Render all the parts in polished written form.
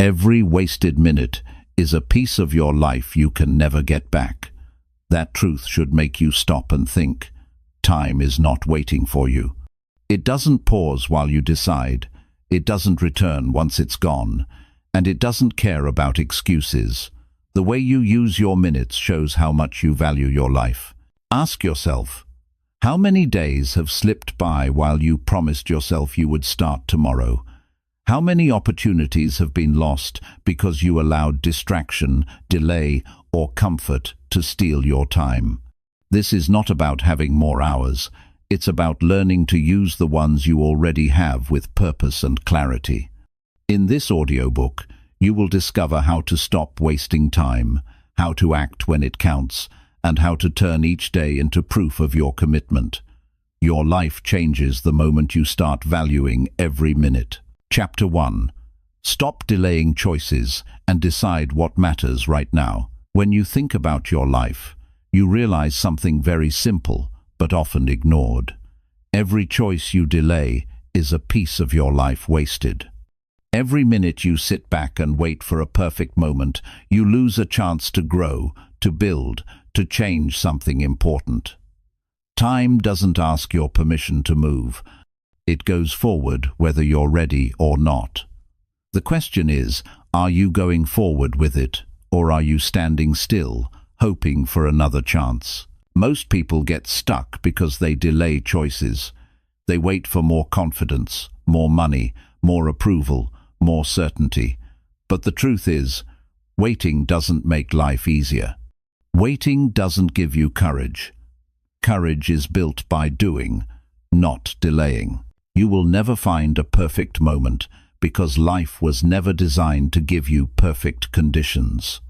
Every wasted minute is a piece of your life you can never get back. That truth should make you stop and think. Time is not waiting for you. It doesn't pause while you decide. It doesn't return once it's gone. And it doesn't care about excuses. The way you use your minutes shows how much you value your life. Ask yourself, how many days have slipped by while you promised yourself you would start tomorrow? How many opportunities have been lost because you allowed distraction, delay, or comfort to steal your time? This is not about having more hours. It's about learning to use the ones you already have with purpose and clarity. In this audiobook, you will discover how to stop wasting time, how to act when it counts, and how to turn each day into proof of your commitment. Your life changes the moment you start valuing every minute. Chapter 1. Stop delaying choices and decide what matters right now. When you think about your life, you realize something very simple, but often ignored. Every choice you delay is a piece of your life wasted. Every minute you sit back and wait for a perfect moment, you lose a chance to grow, to build, to change something important. Time doesn't ask your permission to move. It goes forward whether you're ready or not. The question is, are you going forward with it, or are you standing still, hoping for another chance? Most people get stuck because they delay choices. They wait for more confidence, more money, more approval, more certainty. But the truth is, waiting doesn't make life easier. Waiting doesn't give you courage. Courage is built by doing, not delaying. You will never find a perfect moment because life was never designed to give you perfect conditions.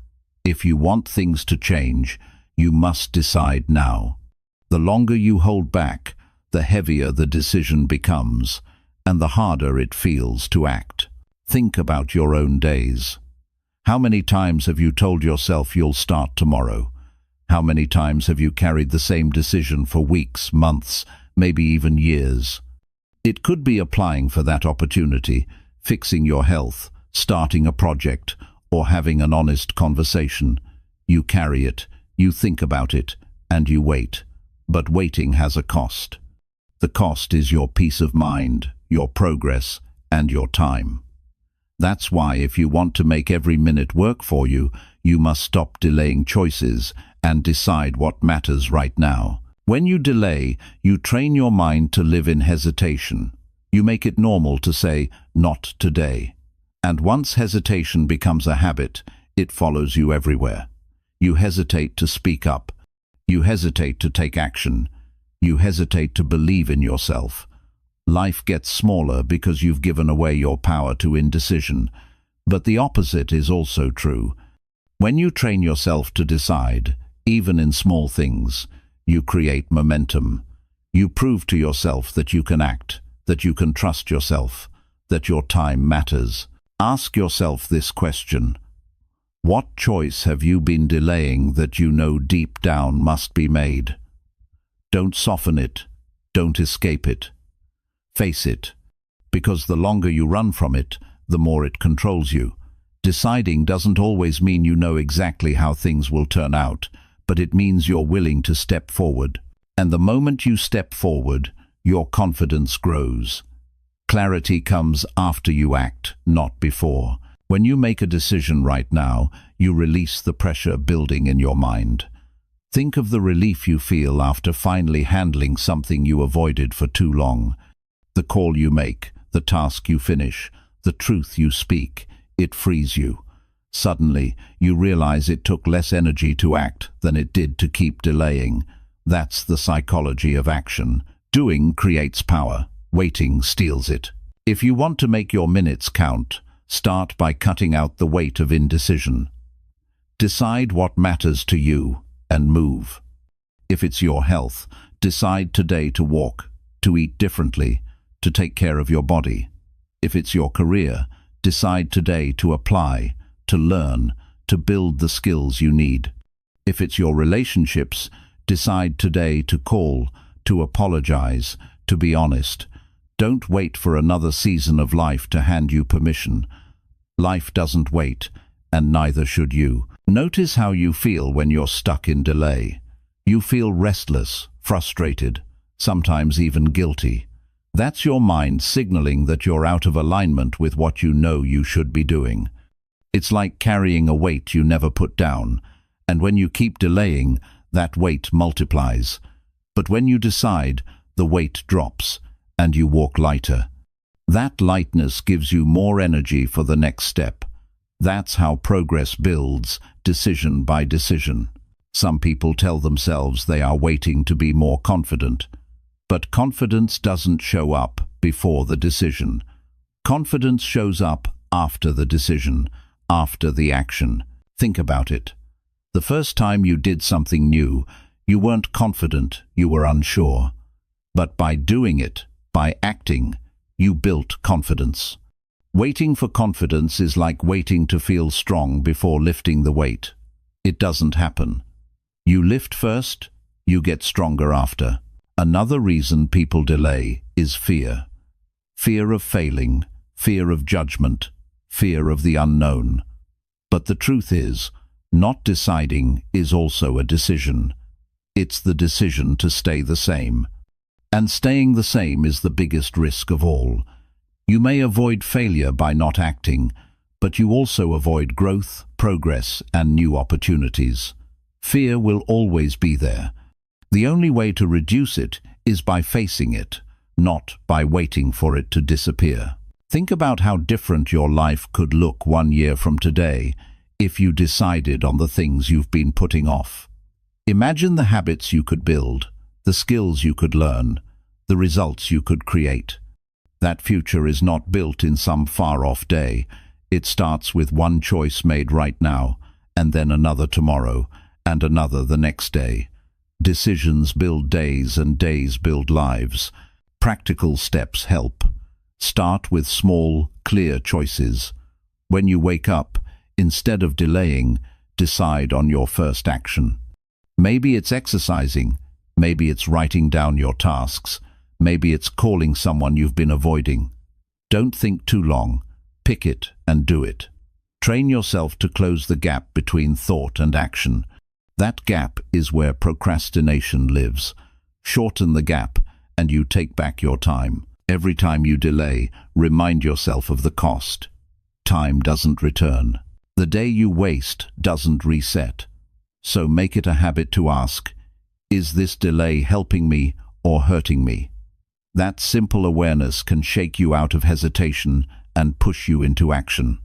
If you want things to change, you must decide now. The longer you hold back, the heavier the decision becomes, and the harder it feels to act. Think about your own days. How many times have you told yourself you'll start tomorrow? How many times have you carried the same decision for weeks, months, maybe even years? It could be applying for that opportunity, fixing your health, starting a project, or having an honest conversation. You carry it, you think about it, and you wait. But waiting has a cost. The cost is your peace of mind, your progress, and your time. That's why if you want to make every minute work for you, you must stop delaying choices and decide what matters right now. When you delay, you train your mind to live in hesitation. You make it normal to say, "not today." And once hesitation becomes a habit, it follows you everywhere. You hesitate to speak up. You hesitate to take action. You hesitate to believe in yourself. Life gets smaller because you've given away your power to indecision. But the opposite is also true. When you train yourself to decide, even in small things, you create momentum. You prove to yourself that you can act, that you can trust yourself, that your time matters. Ask yourself this question. What choice have you been delaying that you know deep down must be made? Don't soften it. Don't escape it. Face it. Because the longer you run from it, the more it controls you. Deciding doesn't always mean you know exactly how things will turn out, but it means you're willing to step forward. And the moment you step forward, your confidence grows. Clarity comes after you act, not before. When you make a decision right now, you release the pressure building in your mind. Think of the relief you feel after finally handling something you avoided for too long. The call you make, the task you finish, the truth you speak, it frees you. Suddenly, you realize it took less energy to act than it did to keep delaying. That's the psychology of action. Doing creates power. Waiting steals it. If you want to make your minutes count, start by cutting out the weight of indecision. Decide what matters to you and move. If it's your health, decide today to walk, to eat differently, to take care of your body. If it's your career, decide today to apply, to learn, to build the skills you need. If it's your relationships, decide today to call, to apologize, to be honest. Don't wait for another season of life to hand you permission. Life doesn't wait, and neither should you. Notice how you feel when you're stuck in delay. You feel restless, frustrated, sometimes even guilty. That's your mind signaling that you're out of alignment with what you know you should be doing. It's like carrying a weight you never put down, and when you keep delaying, that weight multiplies. But when you decide, the weight drops, and you walk lighter. That lightness gives you more energy for the next step. That's how progress builds, decision by decision. Some people tell themselves they are waiting to be more confident. But confidence doesn't show up before the decision. Confidence shows up after the decision, after the action. Think about it. The first time you did something new, you weren't confident, you were unsure. But by doing it, by acting, you built confidence. Waiting for confidence is like waiting to feel strong before lifting the weight. It doesn't happen. You lift first, you get stronger after. Another reason people delay is fear. Fear of failing, fear of judgment, fear of the unknown. But the truth is, not deciding is also a decision. It's the decision to stay the same. And staying the same is the biggest risk of all. You may avoid failure by not acting, but you also avoid growth, progress, and new opportunities. Fear will always be there. The only way to reduce it is by facing it, not by waiting for it to disappear. Think about how different your life could look 1 year from today if you decided on the things you've been putting off. Imagine the habits you could build, the skills you could learn, the results you could create. That future is not built in some far-off day. It starts with one choice made right now, and then another tomorrow, and another the next day. Decisions build days and days build lives. Practical steps help. Start with small, clear choices. When you wake up, instead of delaying, decide on your first action. Maybe it's exercising. Maybe it's writing down your tasks. Maybe it's calling someone you've been avoiding. Don't think too long. Pick it and do it. Train yourself to close the gap between thought and action. That gap is where procrastination lives. Shorten the gap, and you take back your time. Every time you delay, remind yourself of the cost. Time doesn't return. The day you waste doesn't reset. So make it a habit to ask, is this delay helping me or hurting me? That simple awareness can shake you out of hesitation and push you into action.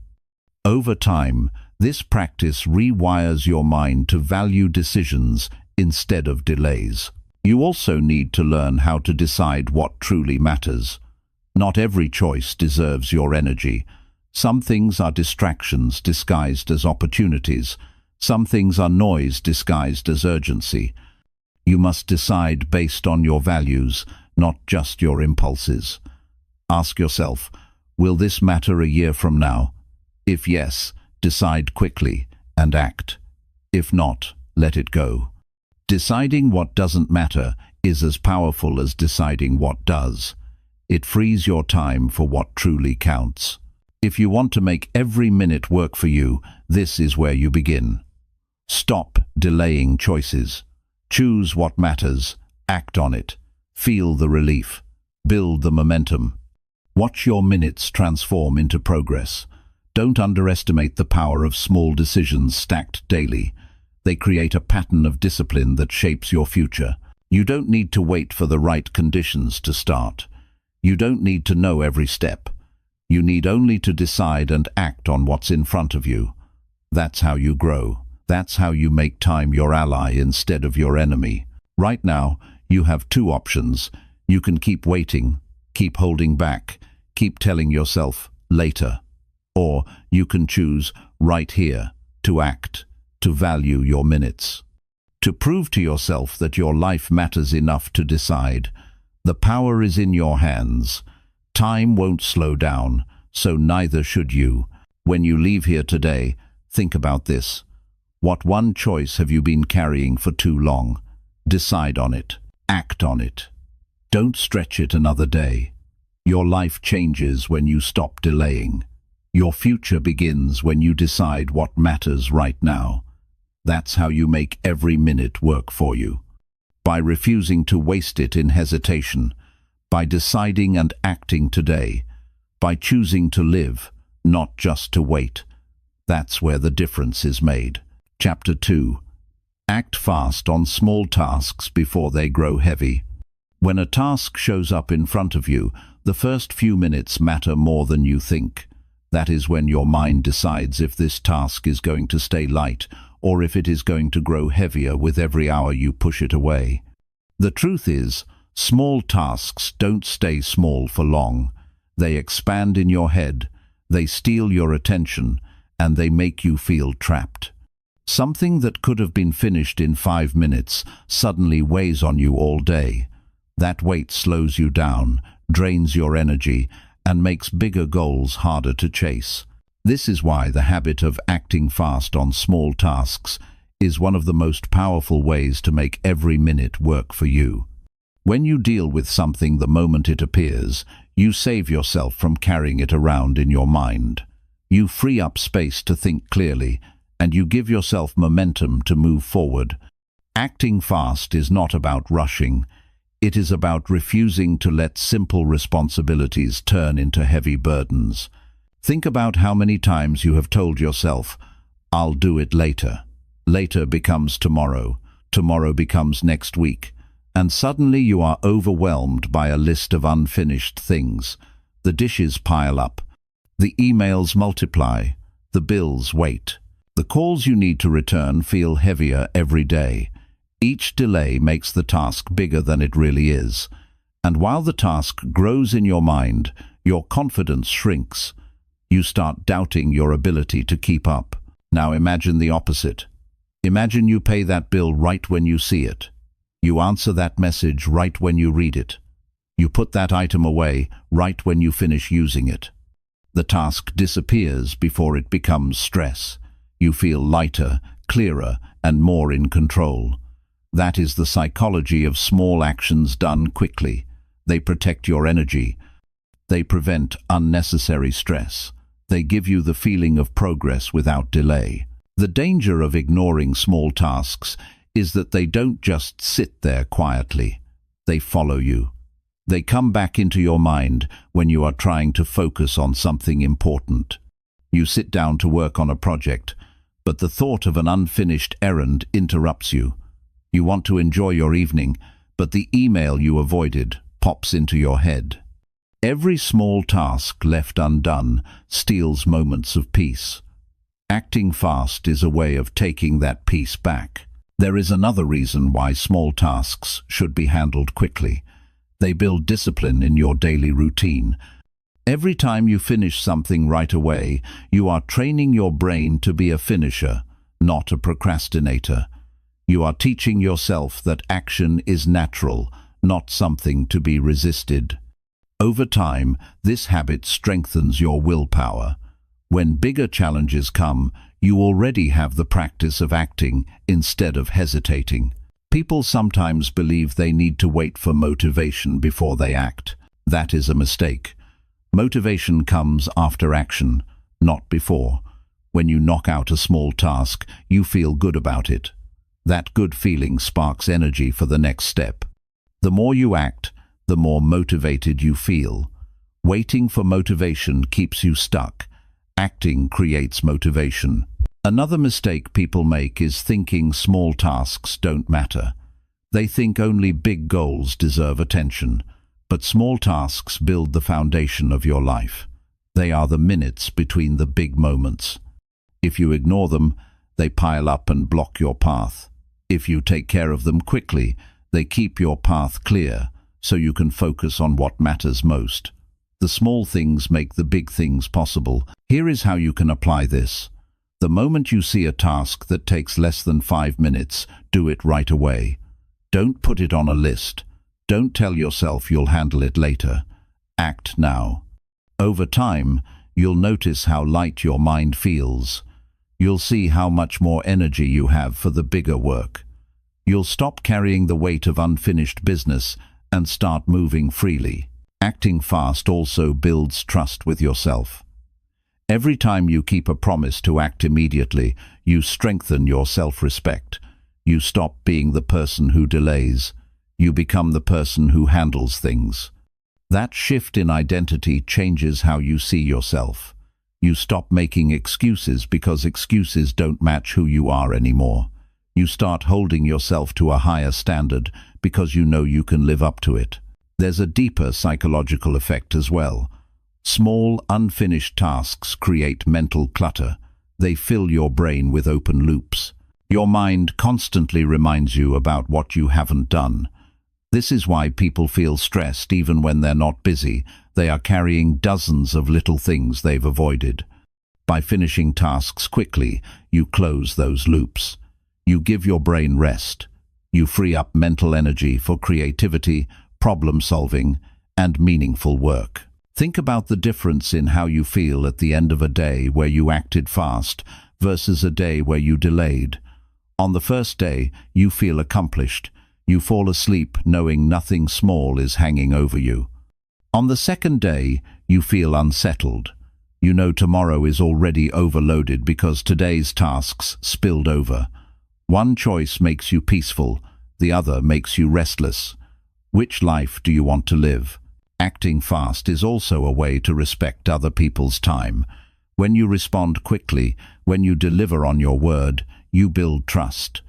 Over time, this practice rewires your mind to value decisions instead of delays. You also need to learn how to decide what truly matters. Not every choice deserves your energy. Some things are distractions disguised as opportunities. Some things are noise disguised as urgency. You must decide based on your values, not just your impulses. Ask yourself, will this matter a year from now? If yes, decide quickly and act. If not, let it go. Deciding what doesn't matter is as powerful as deciding what does. It frees your time for what truly counts. If you want to make every minute work for you, this is where you begin. Stop delaying choices. Choose what matters. Act on it. Feel the relief. Build the momentum. Watch your minutes transform into progress. Don't underestimate the power of small decisions stacked daily. They create a pattern of discipline that shapes your future. You don't need to wait for the right conditions to start. You don't need to know every step. You need only to decide and act on what's in front of you. That's how you grow. That's how you make time your ally instead of your enemy. Right now, you have two options. You can keep waiting, keep holding back, keep telling yourself, later. Or you can choose, right here, to act, to value your minutes. To prove to yourself that your life matters enough to decide. The power is in your hands. Time won't slow down, so neither should you. When you leave here today, think about this. What one choice have you been carrying for too long? Decide on it. Act on it. Don't stretch it another day. Your life changes when you stop delaying. Your future begins when you decide what matters right now. That's how you make every minute work for you. By refusing to waste it in hesitation, by deciding and acting today, by choosing to live, not just to wait. That's where the difference is made. Chapter 2. Act fast on small tasks before they grow heavy. When a task shows up in front of you, the first few minutes matter more than you think. That is when your mind decides if this task is going to stay light or if it is going to grow heavier with every hour you push it away. The truth is, small tasks don't stay small for long. They expand in your head, they steal your attention, and they make you feel trapped. Something that could have been finished in 5 minutes suddenly weighs on you all day. That weight slows you down, drains your energy, and makes bigger goals harder to chase. This is why the habit of acting fast on small tasks is one of the most powerful ways to make every minute work for you. When you deal with something the moment it appears, you save yourself from carrying it around in your mind. You free up space to think clearly, and you give yourself momentum to move forward. Acting fast is not about rushing. It is about refusing to let simple responsibilities turn into heavy burdens. Think about how many times you have told yourself, "I'll do it later." Later becomes tomorrow. Tomorrow becomes next week. And suddenly you are overwhelmed by a list of unfinished things. The dishes pile up. The emails multiply. The bills wait. The calls you need to return feel heavier every day. Each delay makes the task bigger than it really is. And while the task grows in your mind, your confidence shrinks. You start doubting your ability to keep up. Now imagine the opposite. Imagine you pay that bill right when you see it. You answer that message right when you read it. You put that item away right when you finish using it. The task disappears before it becomes stress. You feel lighter, clearer, and more in control. That is the psychology of small actions done quickly. They protect your energy. They prevent unnecessary stress. They give you the feeling of progress without delay. The danger of ignoring small tasks is that they don't just sit there quietly. They follow you. They come back into your mind when you are trying to focus on something important. You sit down to work on a project, but the thought of an unfinished errand interrupts you. You want to enjoy your evening, but the email you avoided pops into your head. Every small task left undone steals moments of peace. Acting fast is a way of taking that peace back. There is another reason why small tasks should be handled quickly. They build discipline in your daily routine. Every time you finish something right away, you are training your brain to be a finisher, not a procrastinator. You are teaching yourself that action is natural, not something to be resisted. Over time, this habit strengthens your willpower. When bigger challenges come, you already have the practice of acting instead of hesitating. People sometimes believe they need to wait for motivation before they act. That is a mistake. Motivation comes after action, not before. When you knock out a small task, you feel good about it. That good feeling sparks energy for the next step. The more you act, the more motivated you feel. Waiting for motivation keeps you stuck. Acting creates motivation. Another mistake people make is thinking small tasks don't matter. They think only big goals deserve attention. But small tasks build the foundation of your life. They are the minutes between the big moments. If you ignore them, they pile up and block your path. If you take care of them quickly, they keep your path clear, so you can focus on what matters most. The small things make the big things possible. Here is how you can apply this. The moment you see a task that takes less than 5 minutes, do it right away. Don't put it on a list. Don't tell yourself you'll handle it later. Act now. Over time, you'll notice how light your mind feels. You'll see how much more energy you have for the bigger work. You'll stop carrying the weight of unfinished business and start moving freely. Acting fast also builds trust with yourself. Every time you keep a promise to act immediately, you strengthen your self-respect. You stop being the person who delays. You become the person who handles things. That shift in identity changes how you see yourself. You stop making excuses because excuses don't match who you are anymore. You start holding yourself to a higher standard because you know you can live up to it. There's a deeper psychological effect as well. Small, unfinished tasks create mental clutter. They fill your brain with open loops. Your mind constantly reminds you about what you haven't done. This is why people feel stressed even when they're not busy. They are carrying dozens of little things they've avoided. By finishing tasks quickly, you close those loops. You give your brain rest. You free up mental energy for creativity, problem-solving, and meaningful work. Think about the difference in how you feel at the end of a day where you acted fast versus a day where you delayed. On the first day, you feel accomplished. You fall asleep knowing nothing small is hanging over you. On the second day, you feel unsettled. You know tomorrow is already overloaded because today's tasks spilled over. One choice makes you peaceful, the other makes you restless. Which life do you want to live? Acting fast is also a way to respect other people's time. When you respond quickly, when you deliver on your word, you build trust.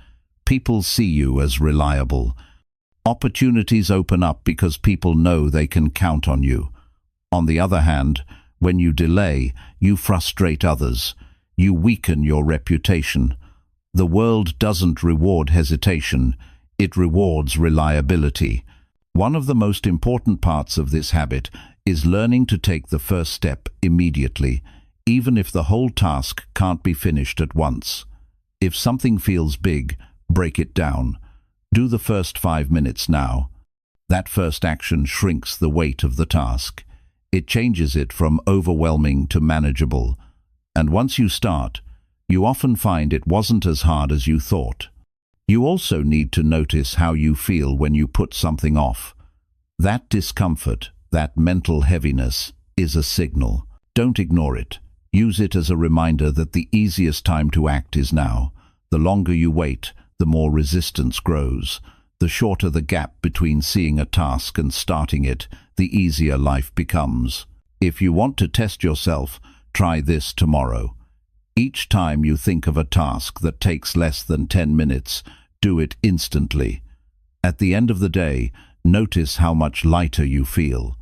People see you as reliable. Opportunities open up because people know they can count on you. On the other hand, when you delay, you frustrate others. You weaken your reputation. The world doesn't reward hesitation. It rewards reliability. One of the most important parts of this habit is learning to take the first step immediately, even if the whole task can't be finished at once. If something feels big, break it down. Do the first 5 minutes now. That first action shrinks the weight of the task. It changes it from overwhelming to manageable. And once you start, you often find it wasn't as hard as you thought. You also need to notice how you feel when you put something off. That discomfort, that mental heaviness, is a signal. Don't ignore it. Use it as a reminder that the easiest time to act is now. The longer you wait, the more resistance grows. The shorter the gap between seeing a task and starting it, the easier life becomes. If you want to test yourself, try this tomorrow. Each time you think of a task that takes less than 10 minutes, do it instantly. At the end of the day, notice how much lighter you feel.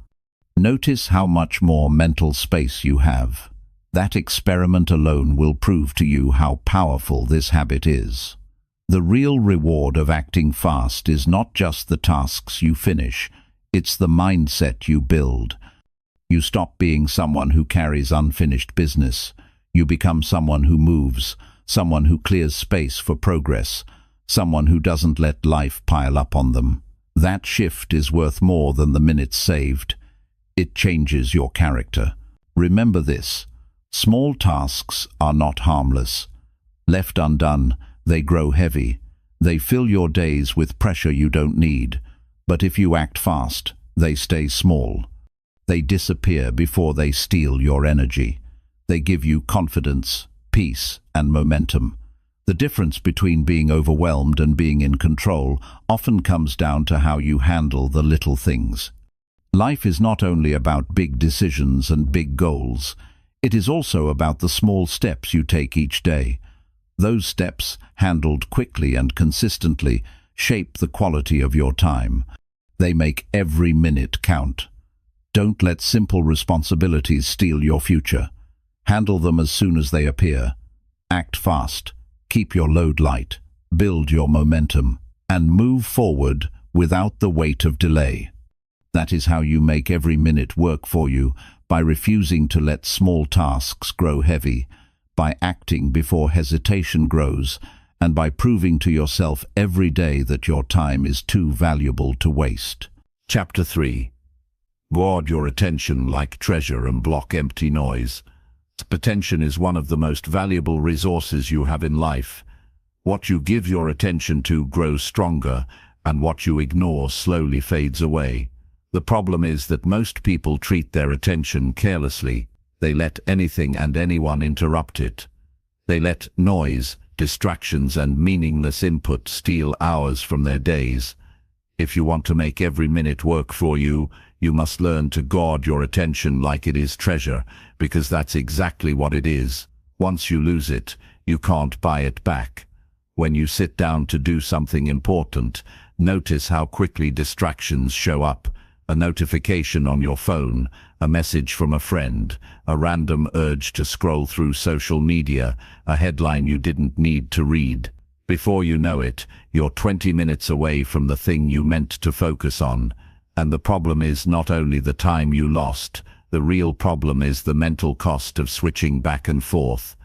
Notice how much more mental space you have. That experiment alone will prove to you how powerful this habit is. The real reward of acting fast is not just the tasks you finish, it's the mindset you build. You stop being someone who carries unfinished business. You become someone who moves, someone who clears space for progress, someone who doesn't let life pile up on them. That shift is worth more than the minutes saved. It changes your character. Remember this: small tasks are not harmless. Left undone, they grow heavy. They fill your days with pressure you don't need. But if you act fast, they stay small. They disappear before they steal your energy. They give you confidence, peace, and momentum. The difference between being overwhelmed and being in control often comes down to how you handle the little things. Life is not only about big decisions and big goals. It is also about the small steps you take each day. Those steps, handled quickly and consistently, shape the quality of your time. They make every minute count. Don't let simple responsibilities steal your future. Handle them as soon as they appear. Act fast. Keep your load light. Build your momentum. And move forward without the weight of delay. That is how you make every minute work for you, by refusing to let small tasks grow heavy, by acting before hesitation grows, and by proving to yourself every day that your time is too valuable to waste. Chapter 3. Guard your attention like treasure and block empty noise. Attention is one of the most valuable resources you have in life. What you give your attention to grows stronger, and what you ignore slowly fades away. The problem is that most people treat their attention carelessly. They let anything and anyone interrupt it. They let noise, distractions, and meaningless input steal hours from their days. If you want to make every minute work for you, you must learn to guard your attention like it is treasure, because that's exactly what it is. Once you lose it, you can't buy it back. When you sit down to do something important, notice how quickly distractions show up. A notification on your phone, a message from a friend, a random urge to scroll through social media, a headline you didn't need to read. Before you know it, you're 20 minutes away from the thing you meant to focus on. And the problem is not only the time you lost, the real problem is the mental cost of switching back and forth.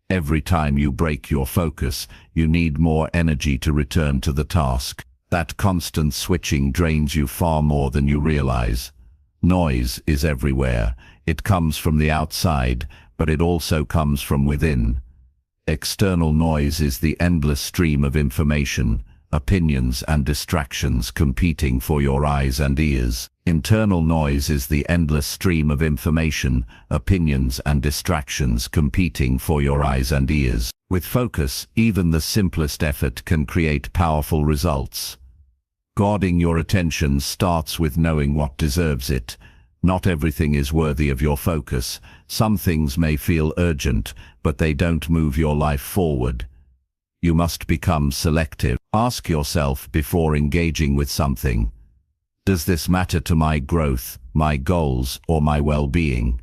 Every time you break your focus, you need more energy to return to the task. That constant switching drains you far more than you realize. Noise is everywhere. It comes from the outside, but it also comes from within. External noise is the endless stream of information, opinions and distractions competing for your eyes and ears. Internal noise is the endless stream of information, opinions and distractions competing for your eyes and ears. With focus, even the simplest effort can create powerful results. Guarding your attention starts with knowing what deserves it. Not everything is worthy of your focus. Some things may feel urgent, but they don't move your life forward. You must become selective. Ask yourself before engaging with something, does this matter to my growth, my goals, or my well-being?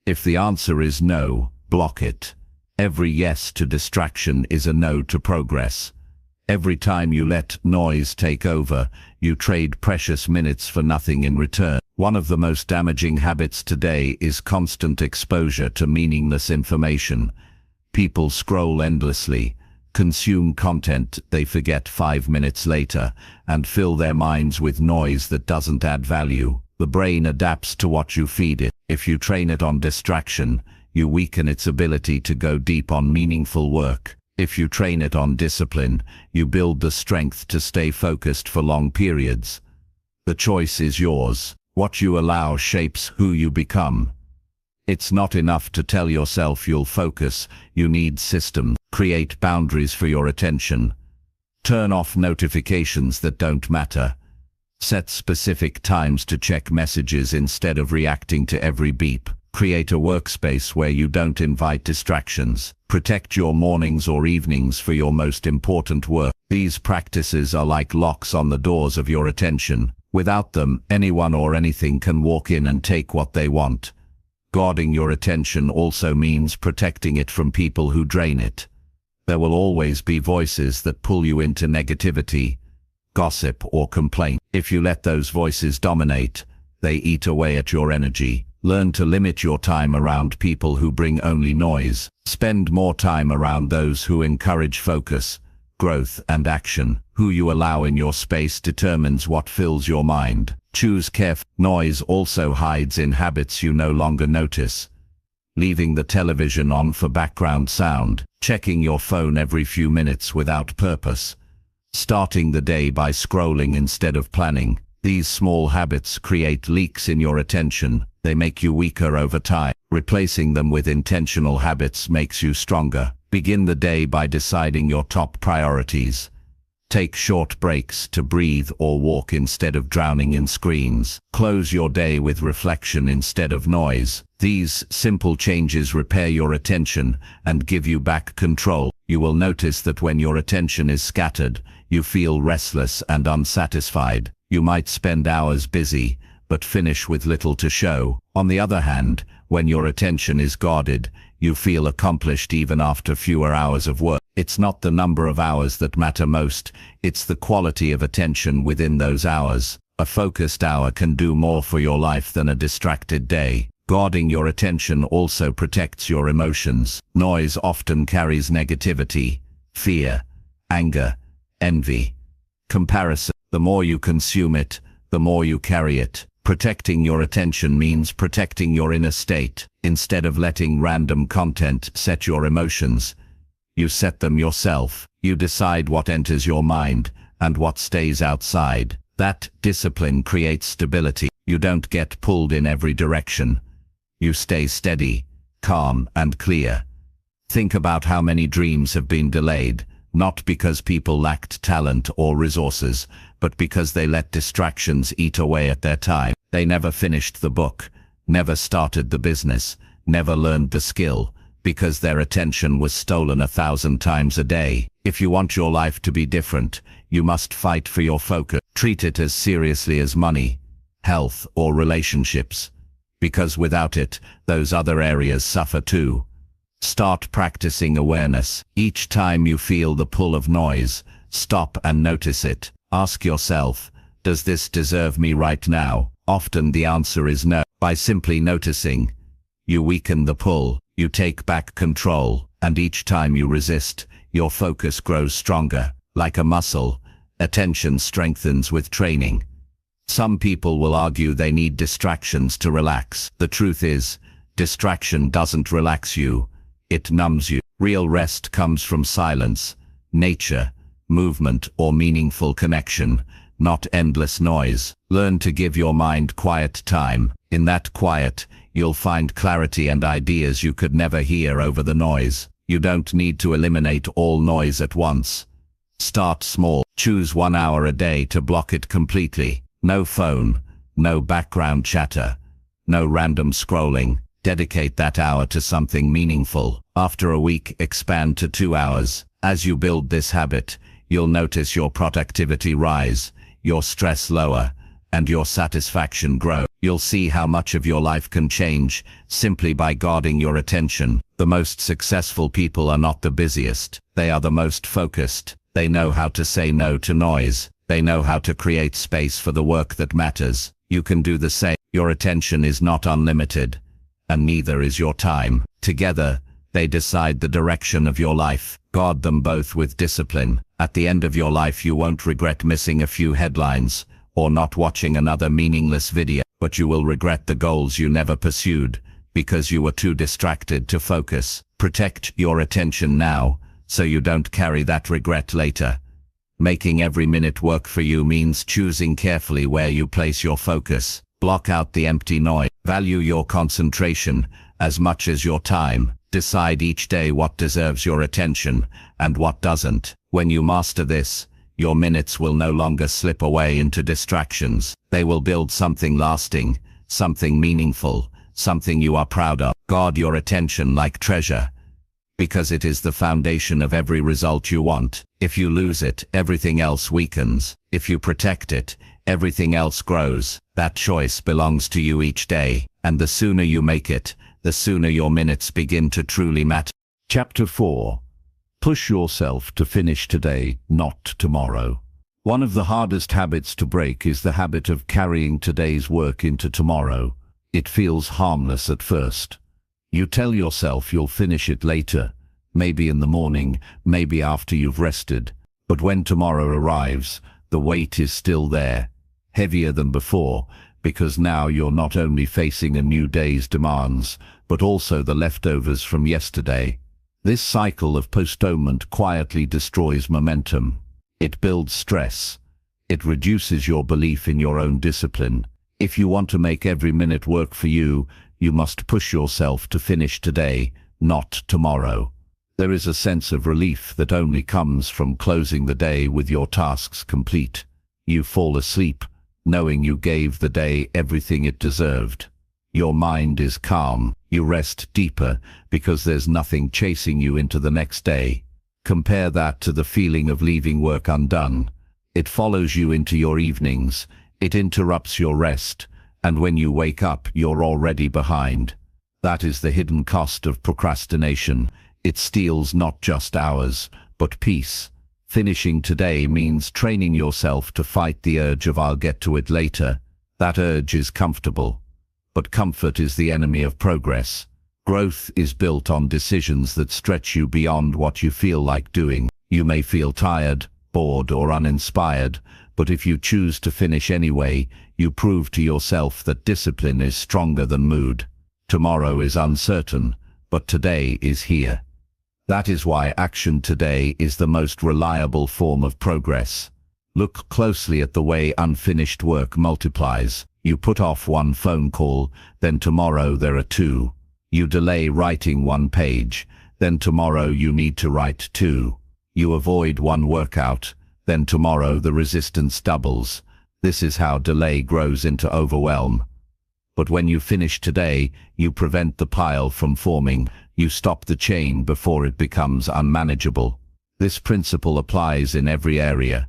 If the answer is no, block it. Every yes to distraction is a no to progress. Every time you let noise take over, you trade precious minutes for nothing in return. One of the most damaging habits today is constant exposure to meaningless information. People scroll endlessly, consume content they forget 5 minutes later, and fill their minds with noise that doesn't add value. The brain adapts to what you feed it. If you train it on distraction, you weaken its ability to go deep on meaningful work. If you train it on discipline, you build the strength to stay focused for long periods. The choice is yours. What you allow shapes who you become. It's not enough to tell yourself you'll focus. You need systems. Create boundaries for your attention. Turn off notifications that don't matter. Set specific times to check messages instead of reacting to every beep. Create a workspace where you don't invite distractions. Protect your mornings or evenings for your most important work. These practices are like locks on the doors of your attention. Without them, anyone or anything can walk in and take what they want. Guarding your attention also means protecting it from people who drain it. There will always be voices that pull you into negativity, gossip, or complaint. If you let those voices dominate, they eat away at your energy. Learn to limit your time around people who bring only noise. Spend more time around those who encourage focus, growth, and action. Who you allow in your space determines what fills your mind. Choose carefully. Noise also hides in habits you no longer notice. Leaving the television on for background sound. Checking your phone every few minutes without purpose. Starting the day by scrolling instead of planning. These small habits create leaks in your attention. They make you weaker over time. Replacing them with intentional habits makes you stronger. Begin the day by deciding your top priorities. Take short breaks to breathe or walk instead of drowning in screens. Close your day with reflection instead of noise. These simple changes repair your attention and give you back control. You will notice that when your attention is scattered, you feel restless and unsatisfied. You might spend hours busy, but finish with little to show. On the other hand, when your attention is guarded, you feel accomplished even after fewer hours of work. It's not the number of hours that matter most, it's the quality of attention within those hours. A focused hour can do more for your life than a distracted day. Guarding your attention also protects your emotions. Noise often carries negativity, fear, anger, envy, comparison. The more you consume it, the more you carry it. Protecting your attention means protecting your inner state. Instead of letting random content set your emotions, you set them yourself. You decide what enters your mind and what stays outside. That discipline creates stability. You don't get pulled in every direction. You stay steady, calm, and clear. Think about how many dreams have been delayed, not because people lacked talent or resources, but because they let distractions eat away at their time. They never finished the book, never started the business, never learned the skill, because their attention was stolen 1,000 times a day. If you want your life to be different, you must fight for your focus. Treat it as seriously as money, health, or relationships, because without it, those other areas suffer too. Start practicing awareness. Each time you feel the pull of noise, stop and notice it. Ask yourself, does this deserve me right now? Often the answer is no. By simply noticing, you weaken the pull, you take back control, and each time you resist, your focus grows stronger. Like a muscle, attention strengthens with training. Some people will argue they need distractions to relax. The truth is, distraction doesn't relax you, it numbs you. Real rest comes from silence, nature, movement, or meaningful connection, not endless noise. Learn to give your mind quiet time. In that quiet, you'll find clarity and ideas you could never hear over the noise. You don't need to eliminate all noise at once. Start small. Choose 1 hour a day to block it completely. No phone, no background chatter, no random scrolling. Dedicate that hour to something meaningful. After a week, expand to 2 hours. As you build this habit, you'll notice your productivity rise, your stress lower, and your satisfaction grow. You'll see how much of your life can change simply by guarding your attention. The most successful people are not the busiest. They are the most focused. They know how to say no to noise. They know how to create space for the work that matters. You can do the same. Your attention is not unlimited, and neither is your time. Together, they decide the direction of your life. Guard them both with discipline. At the end of your life, you won't regret missing a few headlines or not watching another meaningless video, but you will regret the goals you never pursued because you were too distracted to focus. Protect your attention now, so you don't carry that regret later. Making every minute work for you means choosing carefully where you place your focus. Block out the empty noise. Value your concentration as much as your time. Decide each day what deserves your attention and what doesn't. When you master this, your minutes will no longer slip away into distractions. They will build something lasting, something meaningful, something you are proud of. Guard your attention like treasure, because it is the foundation of every result you want. If you lose it, everything else weakens. If you protect it, everything else grows. That choice belongs to you each day, and the sooner you make it, the sooner your minutes begin to truly matter. Chapter 4. Push yourself to finish today, not tomorrow. One of the hardest habits to break is the habit of carrying today's work into tomorrow. It feels harmless at first. You tell yourself you'll finish it later, maybe in the morning, maybe after you've rested. But when tomorrow arrives, the weight is still there, heavier than before, because now you're not only facing a new day's demands, but also the leftovers from yesterday. This cycle of postponement quietly destroys momentum. It builds stress. It reduces your belief in your own discipline. If you want to make every minute work for you, you must push yourself to finish today, not tomorrow. There is a sense of relief that only comes from closing the day with your tasks complete. You fall asleep, knowing you gave the day everything it deserved. Your mind is calm. You rest deeper because there's nothing chasing you into the next day. Compare that to the feeling of leaving work undone. It follows you into your evenings. It interrupts your rest. And when you wake up, you're already behind. That is the hidden cost of procrastination. It steals not just hours, but peace. Finishing today means training yourself to fight the urge of "I'll get to it later." That urge is comfortable. But comfort is the enemy of progress. Growth is built on decisions that stretch you beyond what you feel like doing. You may feel tired, bored, or uninspired, but if you choose to finish anyway, you prove to yourself that discipline is stronger than mood. Tomorrow is uncertain, but today is here. That is why action today is the most reliable form of progress. Look closely at the way unfinished work multiplies. You put off one phone call, then tomorrow there are two. You delay writing one page, then tomorrow you need to write two. You avoid one workout, then tomorrow the resistance doubles. This is how delay grows into overwhelm. But when you finish today, you prevent the pile from forming. You stop the chain before it becomes unmanageable. This principle applies in every area: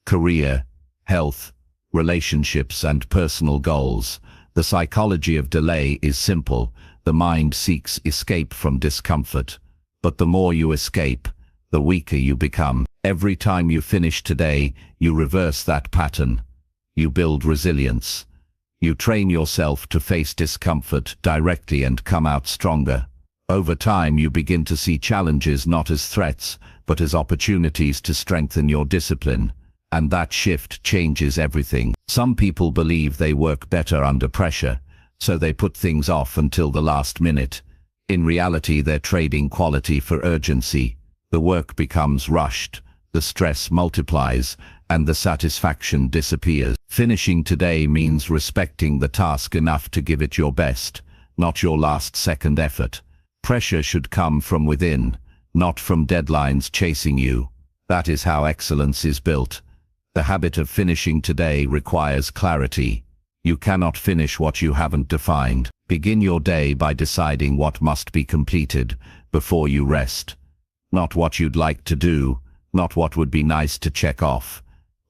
career, health, relationships, and personal goals. The psychology of delay is simple. The mind seeks escape from discomfort. But the more you escape, the weaker you become. Every time you finish today, you reverse that pattern. You build resilience. You train yourself to face discomfort directly and come out stronger. Over time, you begin to see challenges not as threats, but as opportunities to strengthen your discipline. And that shift changes everything. Some people believe they work better under pressure, so they put things off until the last minute. In reality, they're trading quality for urgency. The work becomes rushed, the stress multiplies, and the satisfaction disappears. Finishing today means respecting the task enough to give it your best, not your last-second effort. Pressure should come from within, not from deadlines chasing you. That is how excellence is built. The habit of finishing today requires clarity. You cannot finish what you haven't defined. Begin your day by deciding what must be completed before you rest. Not what you'd like to do, not what would be nice to check off,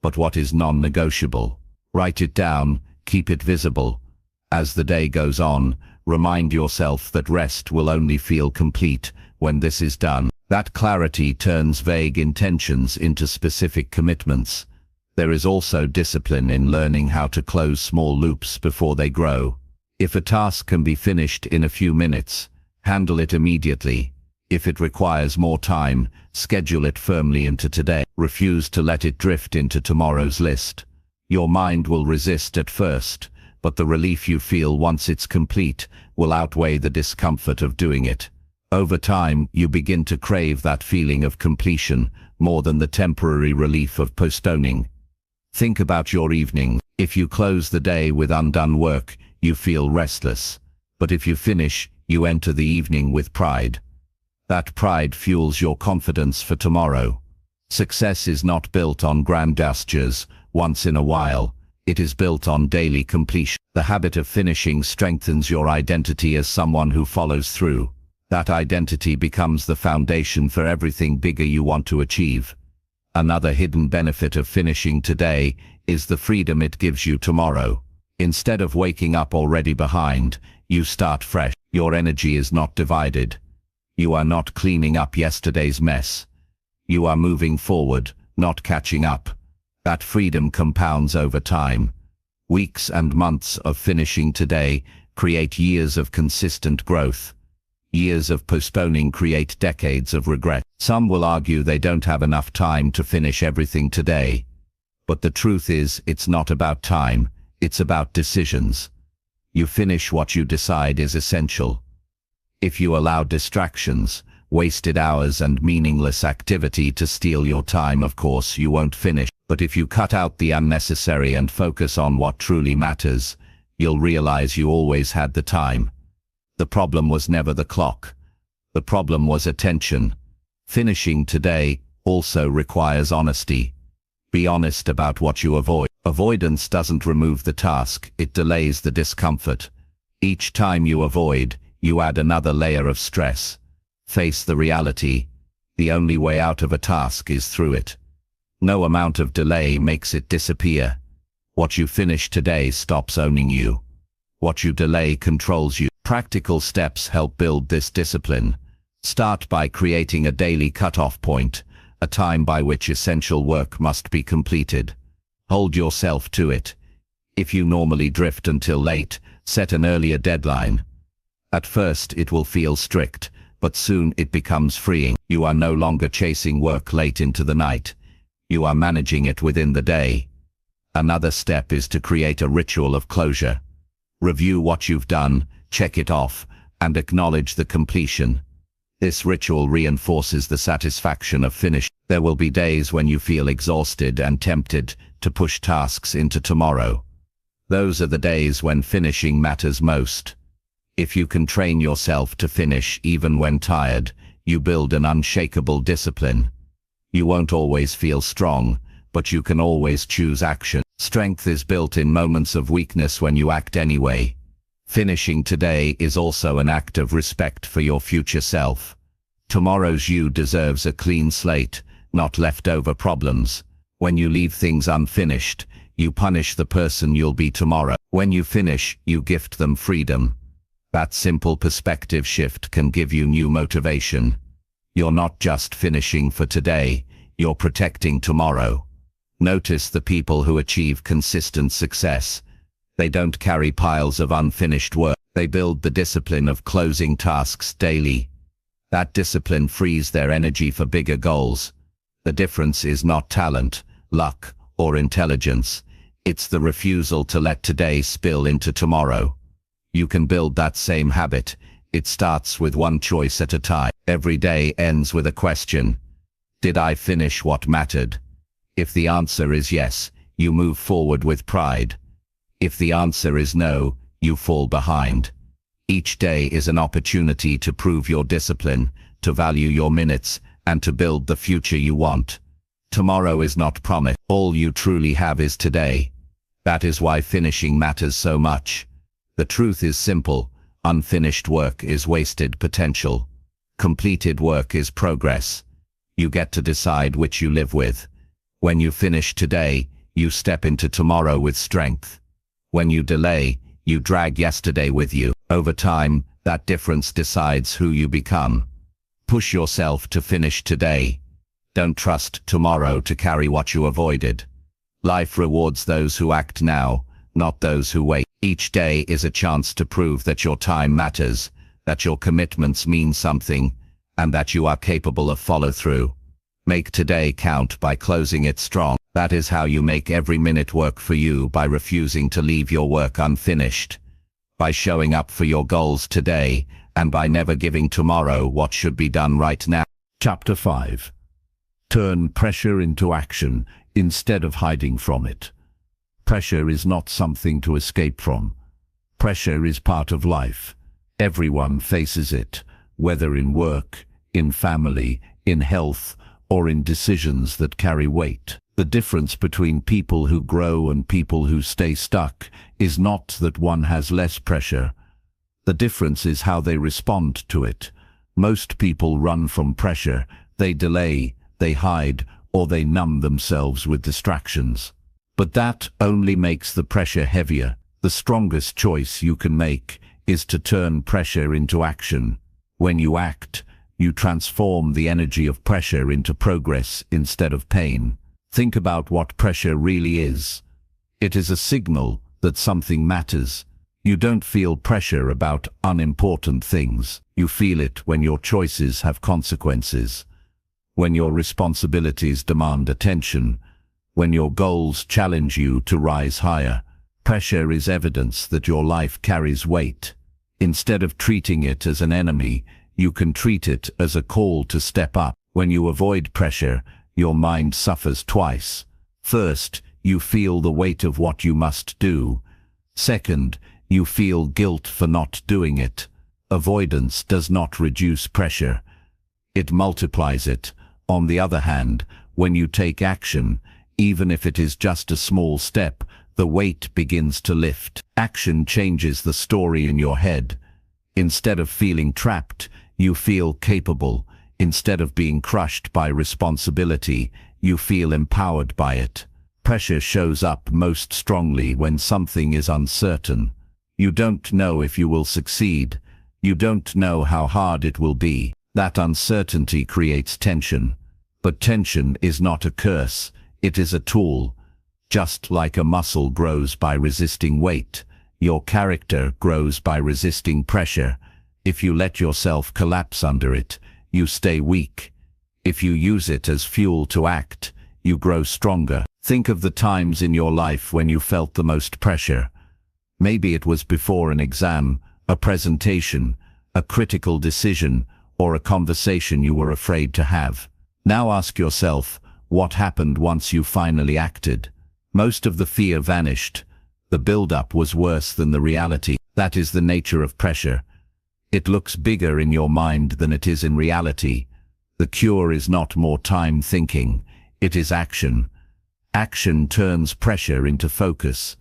but what is non-negotiable. Write it down, keep it visible. As the day goes on, remind yourself that rest will only feel complete when this is done. That clarity turns vague intentions into specific commitments. There is also discipline in learning how to close small loops before they grow. If a task can be finished in a few minutes, handle it immediately. If it requires more time, schedule it firmly into today. Refuse to let it drift into tomorrow's list. Your mind will resist at first, but the relief you feel once it's complete will outweigh the discomfort of doing it. Over time, you begin to crave that feeling of completion more than the temporary relief of postponing. Think about your evening. If you close the day with undone work, you feel restless. But if you finish, you enter the evening with pride. That pride fuels your confidence for tomorrow. Success is not built on grand gestures once in a while. It is built on daily completion. The habit of finishing strengthens your identity as someone who follows through. That identity becomes the foundation for everything bigger you want to achieve. Another hidden benefit of finishing today is the freedom it gives you tomorrow. Instead of waking up already behind, you start fresh. Your energy is not divided. You are not cleaning up yesterday's mess. You are moving forward, not catching up. That freedom compounds over time. Weeks and months of finishing today create years of consistent growth. Years of postponing create decades of regret. Some will argue they don't have enough time to finish everything today. But the truth is, it's not about time, it's about decisions. You finish what you decide is essential. If you allow distractions, wasted hours, and meaningless activity to steal your time, of course you won't finish. But if you cut out the unnecessary and focus on what truly matters, you'll realize you always had the time. The problem was never the clock. The problem was attention. Finishing today also requires honesty. Be honest about what you avoid. Avoidance doesn't remove the task, it delays the discomfort. Each time you avoid, you add another layer of stress. Face the reality. The only way out of a task is through it. No amount of delay makes it disappear. What you finish today stops owning you. What you delay controls you. Practical steps help build this discipline. Start by creating a daily cutoff point, a time by which essential work must be completed. Hold yourself to it. If you normally drift until late, set an earlier deadline. At first it will feel strict, but soon it becomes freeing. You are no longer chasing work late into the night. You are managing it within the day. Another step is to create a ritual of closure. Review what you've done, check it off, and acknowledge the completion. This ritual reinforces the satisfaction of finish. There will be days when you feel exhausted and tempted to push tasks into tomorrow. Those are the days when finishing matters most. If you can train yourself to finish even when tired, you build an unshakable discipline. You won't always feel strong, but you can always choose action. Strength is built in moments of weakness when you act anyway. Finishing today is also an act of respect for your future self. Tomorrow's you deserves a clean slate, not leftover problems. When you leave things unfinished, you punish the person you'll be tomorrow. When you finish, you gift them freedom. That simple perspective shift can give you new motivation. You're not just finishing for today, you're protecting tomorrow. Notice the people who achieve consistent success. They don't carry piles of unfinished work. They build the discipline of closing tasks daily. That discipline frees their energy for bigger goals. The difference is not talent, luck, or intelligence. It's the refusal to let today spill into tomorrow. You can build that same habit. It starts with one choice at a time. Every day ends with a question. Did I finish what mattered? If the answer is yes, you move forward with pride. If the answer is no, you fall behind. Each day is an opportunity to prove your discipline, to value your minutes, and to build the future you want. Tomorrow is not promised. All you truly have is today. That is why finishing matters so much. The truth is simple. Unfinished work is wasted potential. Completed work is progress. You get to decide which you live with. When you finish today, you step into tomorrow with strength. When you delay, you drag yesterday with you. Over time, that difference decides who you become. Push yourself to finish today. Don't trust tomorrow to carry what you avoided. Life rewards those who act now, not those who wait. Each day is a chance to prove that your time matters, that your commitments mean something, and that you are capable of follow-through. Make today count by closing it strong. That is how you make every minute work for you, by refusing to leave your work unfinished, by showing up for your goals today, and by never giving tomorrow what should be done right now. Chapter 5. Turn pressure into action instead of hiding from it. Pressure is not something to escape from. Pressure is part of life. Everyone faces it, whether in work, in family, in health, or in decisions that carry weight. The difference between people who grow and people who stay stuck is not that one has less pressure. The difference is how they respond to it. Most people run from pressure. They delay, they hide, or they numb themselves with distractions. But that only makes the pressure heavier. The strongest choice you can make is to turn pressure into action. When you act, you transform the energy of pressure into progress instead of pain. Think about what pressure really is. It is a signal that something matters. You don't feel pressure about unimportant things. You feel it when your choices have consequences, when your responsibilities demand attention, when your goals challenge you to rise higher. Pressure is evidence that your life carries weight. Instead of treating it as an enemy, you can treat it as a call to step up. When you avoid pressure, your mind suffers twice. First, you feel the weight of what you must do. Second, you feel guilt for not doing it. Avoidance does not reduce pressure. It multiplies it. On the other hand, when you take action, even if it is just a small step, the weight begins to lift. Action changes the story in your head. Instead of feeling trapped, you feel capable. Instead of being crushed by responsibility, you feel empowered by it. Pressure shows up most strongly when something is uncertain. You don't know if you will succeed. You don't know how hard it will be. That uncertainty creates tension. But tension is not a curse. It is a tool. Just like a muscle grows by resisting weight, your character grows by resisting pressure. If you let yourself collapse under it, you stay weak. If you use it as fuel to act, you grow stronger. Think of the times in your life when you felt the most pressure. Maybe it was before an exam, a presentation, a critical decision, or a conversation you were afraid to have. Now ask yourself, what happened once you finally acted? Most of the fear vanished. The build-up was worse than the reality. That is the nature of pressure. It looks bigger in your mind than it is in reality. The cure is not more time thinking, it is action. Action turns pressure into focus.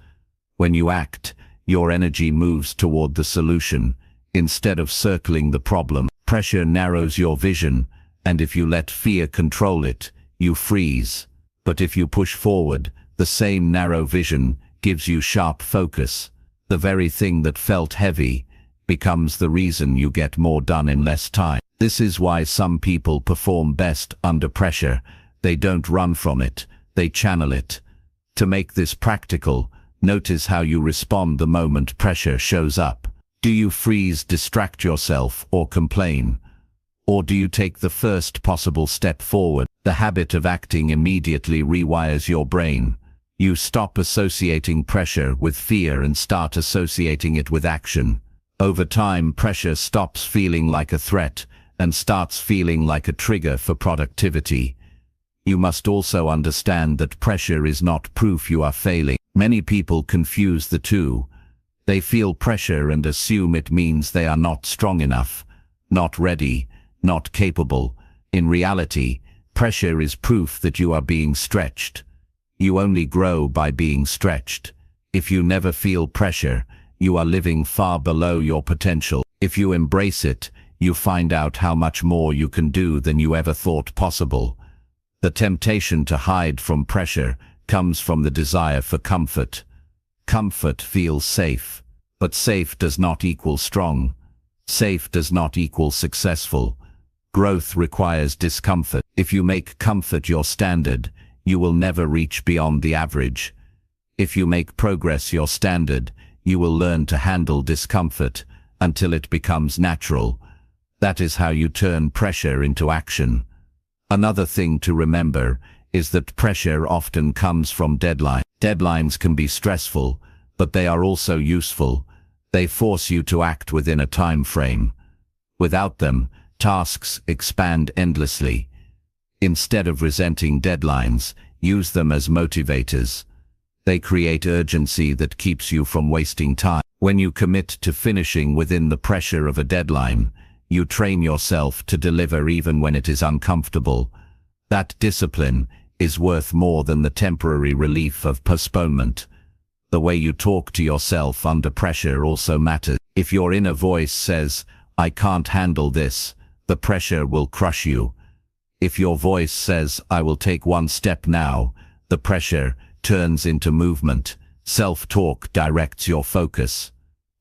When you act, your energy moves toward the solution, instead of circling the problem. Pressure narrows your vision, and if you let fear control it, you freeze. But if you push forward, the same narrow vision gives you sharp focus. The very thing that felt heavy becomes the reason you get more done in less time. This is why some people perform best under pressure. They don't run from it, they channel it. To make this practical, notice how you respond the moment pressure shows up. Do you freeze, distract yourself, or complain? Or do you take the first possible step forward? The habit of acting immediately rewires your brain. You stop associating pressure with fear and start associating it with action. Over time, pressure stops feeling like a threat and starts feeling like a trigger for productivity. You must also understand that pressure is not proof you are failing. Many people confuse the two. They feel pressure and assume it means they are not strong enough, not ready, not capable. In reality, pressure is proof that you are being stretched. You only grow by being stretched. If you never feel pressure, you are living far below your potential. If you embrace it, you find out how much more you can do than you ever thought possible. The temptation to hide from pressure comes from the desire for comfort. Comfort feels safe, but safe does not equal strong. Safe does not equal successful. Growth requires discomfort. If you make comfort your standard, you will never reach beyond the average. If you make progress your standard, you will learn to handle discomfort until it becomes natural. That is how you turn pressure into action. Another thing to remember is that pressure often comes from deadlines. Deadlines can be stressful, but they are also useful. They force you to act within a time frame. Without them, tasks expand endlessly. Instead of resenting deadlines, use them as motivators. They create urgency that keeps you from wasting time. When you commit to finishing within the pressure of a deadline, you train yourself to deliver even when it is uncomfortable. That discipline is worth more than the temporary relief of postponement. The way you talk to yourself under pressure also matters. If your inner voice says, "I can't handle this," the pressure will crush you. If your voice says, "I will take one step now," the pressure turns into movement. Self-talk directs your focus.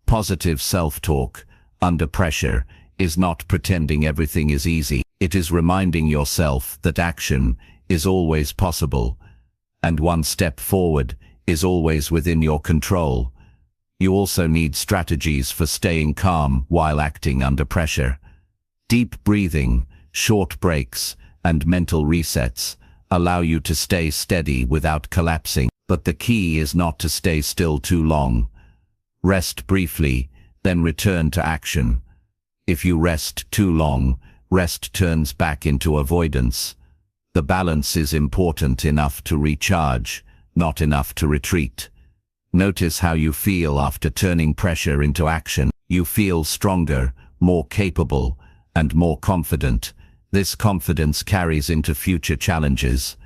Positive self-talk, under pressure, is not pretending everything is easy. It is reminding yourself that action is always possible, and one step forward is always within your control. You also need strategies for staying calm while acting under pressure. Deep breathing, short breaks, and mental resets allow you to stay steady without collapsing. But the key is not to stay still too long. Rest briefly, then return to action. If you rest too long, rest turns back into avoidance. The balance is important enough to recharge, not enough to retreat. Notice how you feel after turning pressure into action. You feel stronger, more capable, and more confident. This confidence carries into future challenges.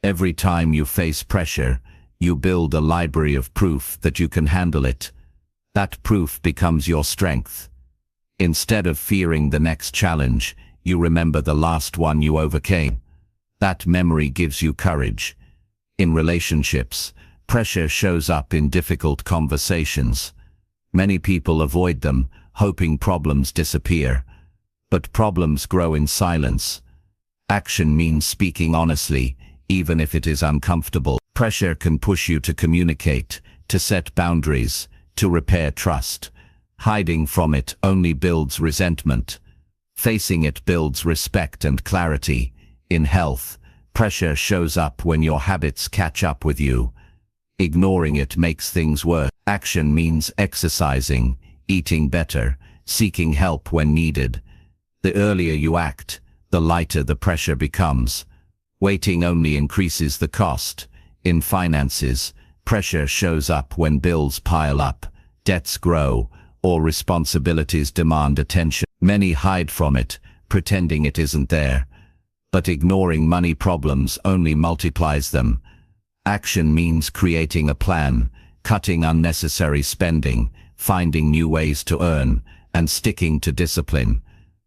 Every time you face pressure, you build a library of proof that you can handle it. That proof becomes your strength. Instead of fearing the next challenge, you remember the last one you overcame. That memory gives you courage. In relationships, pressure shows up in difficult conversations. Many people avoid them, hoping problems disappear. But problems grow in silence. Action means speaking honestly, even if it is uncomfortable. Pressure can push you to communicate, to set boundaries, to repair trust. Hiding from it only builds resentment. Facing it builds respect and clarity. In health, pressure shows up when your habits catch up with you. Ignoring it makes things worse. Action means exercising, eating better, seeking help when needed. The earlier you act, the lighter the pressure becomes. Waiting only increases the cost. In finances, Pressure shows up when bills pile up, debts grow, or responsibilities demand attention. Many hide from it, pretending it isn't there. But ignoring money problems only multiplies them. Action means creating a plan, cutting unnecessary spending, finding new ways to earn, and sticking to discipline.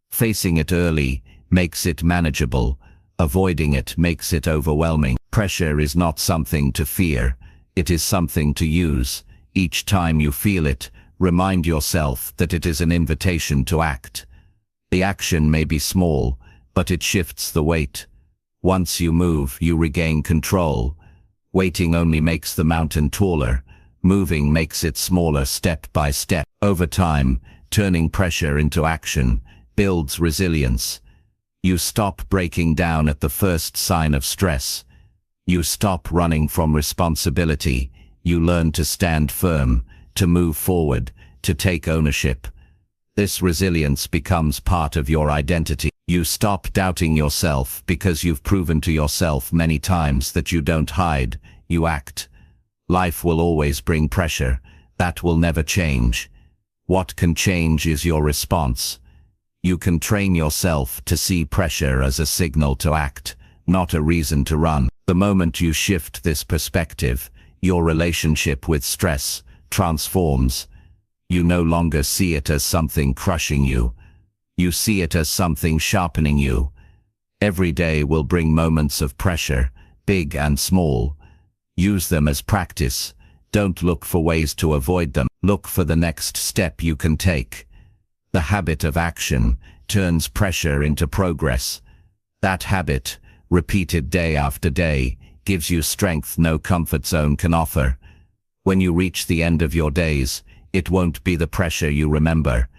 Facing it early makes it manageable. Avoiding it makes it overwhelming. Pressure is not something to fear. It is something to use. Each time you feel it, remind yourself that it is an invitation to act. The action may be small, but it shifts the weight. Once you move, you regain control. Waiting only makes the mountain taller. Moving makes it smaller step by step. Over time, turning pressure into action builds resilience. You stop breaking down at the first sign of stress. You stop running from responsibility. You learn to stand firm, to move forward, to take ownership. This resilience becomes part of your identity. You stop doubting yourself because you've proven to yourself many times that you don't hide, you act. Life will always bring pressure. That will never change. What can change is your response. You can train yourself to see pressure as a signal to act, not a reason to run. The moment you shift this perspective, your relationship with stress transforms. You no longer see it as something crushing you. You see it as something sharpening you. Every day will bring moments of pressure, big and small. Use them as practice. Don't look for ways to avoid them. Look for the next step you can take. The habit of action turns pressure into progress. That habit, repeated day after day, gives you strength no comfort zone can offer. When you reach the end of your days, it won't be the pressure you remember.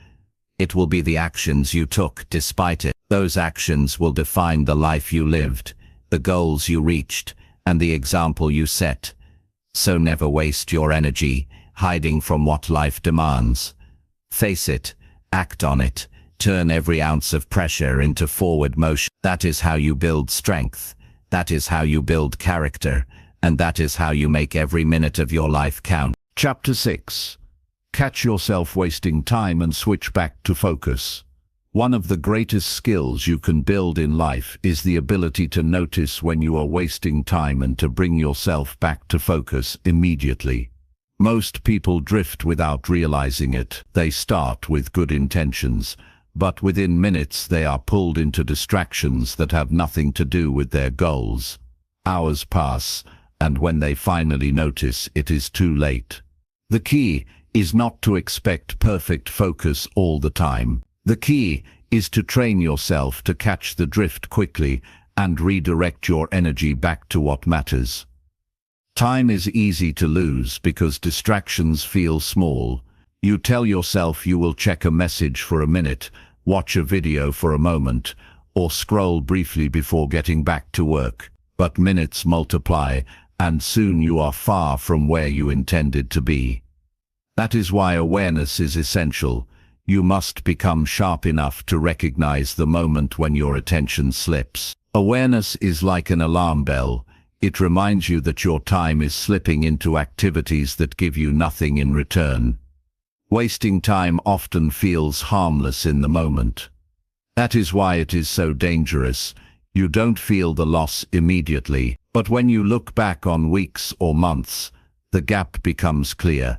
It will be the actions you took despite it. Those actions will define the life you lived, the goals you reached, and the example you set. So never waste your energy hiding from what life demands. Face it, act on it, turn every ounce of pressure into forward motion. That is how you build strength. That is how you build character. And that is how you make every minute of your life count. Chapter 6. Catch yourself wasting time and switch back to focus. One of the greatest skills you can build in life is the ability to notice when you are wasting time and to bring yourself back to focus immediately. Most people drift without realizing it. They start with good intentions, but within minutes they are pulled into distractions that have nothing to do with their goals. Hours pass, and when they finally notice, it is too late. The key is not to expect perfect focus all the time. The key is to train yourself to catch the drift quickly and redirect your energy back to what matters. Time is easy to lose because distractions feel small. You tell yourself you will check a message for a minute, watch a video for a moment, or scroll briefly before getting back to work. But minutes multiply, and soon you are far from where you intended to be. That is why awareness is essential. You must become sharp enough to recognize the moment when your attention slips. Awareness is like an alarm bell. It reminds you that your time is slipping into activities that give you nothing in return. Wasting time often feels harmless in the moment. That is why it is so dangerous. You don't feel the loss immediately, but when you look back on weeks or months, the gap becomes clear.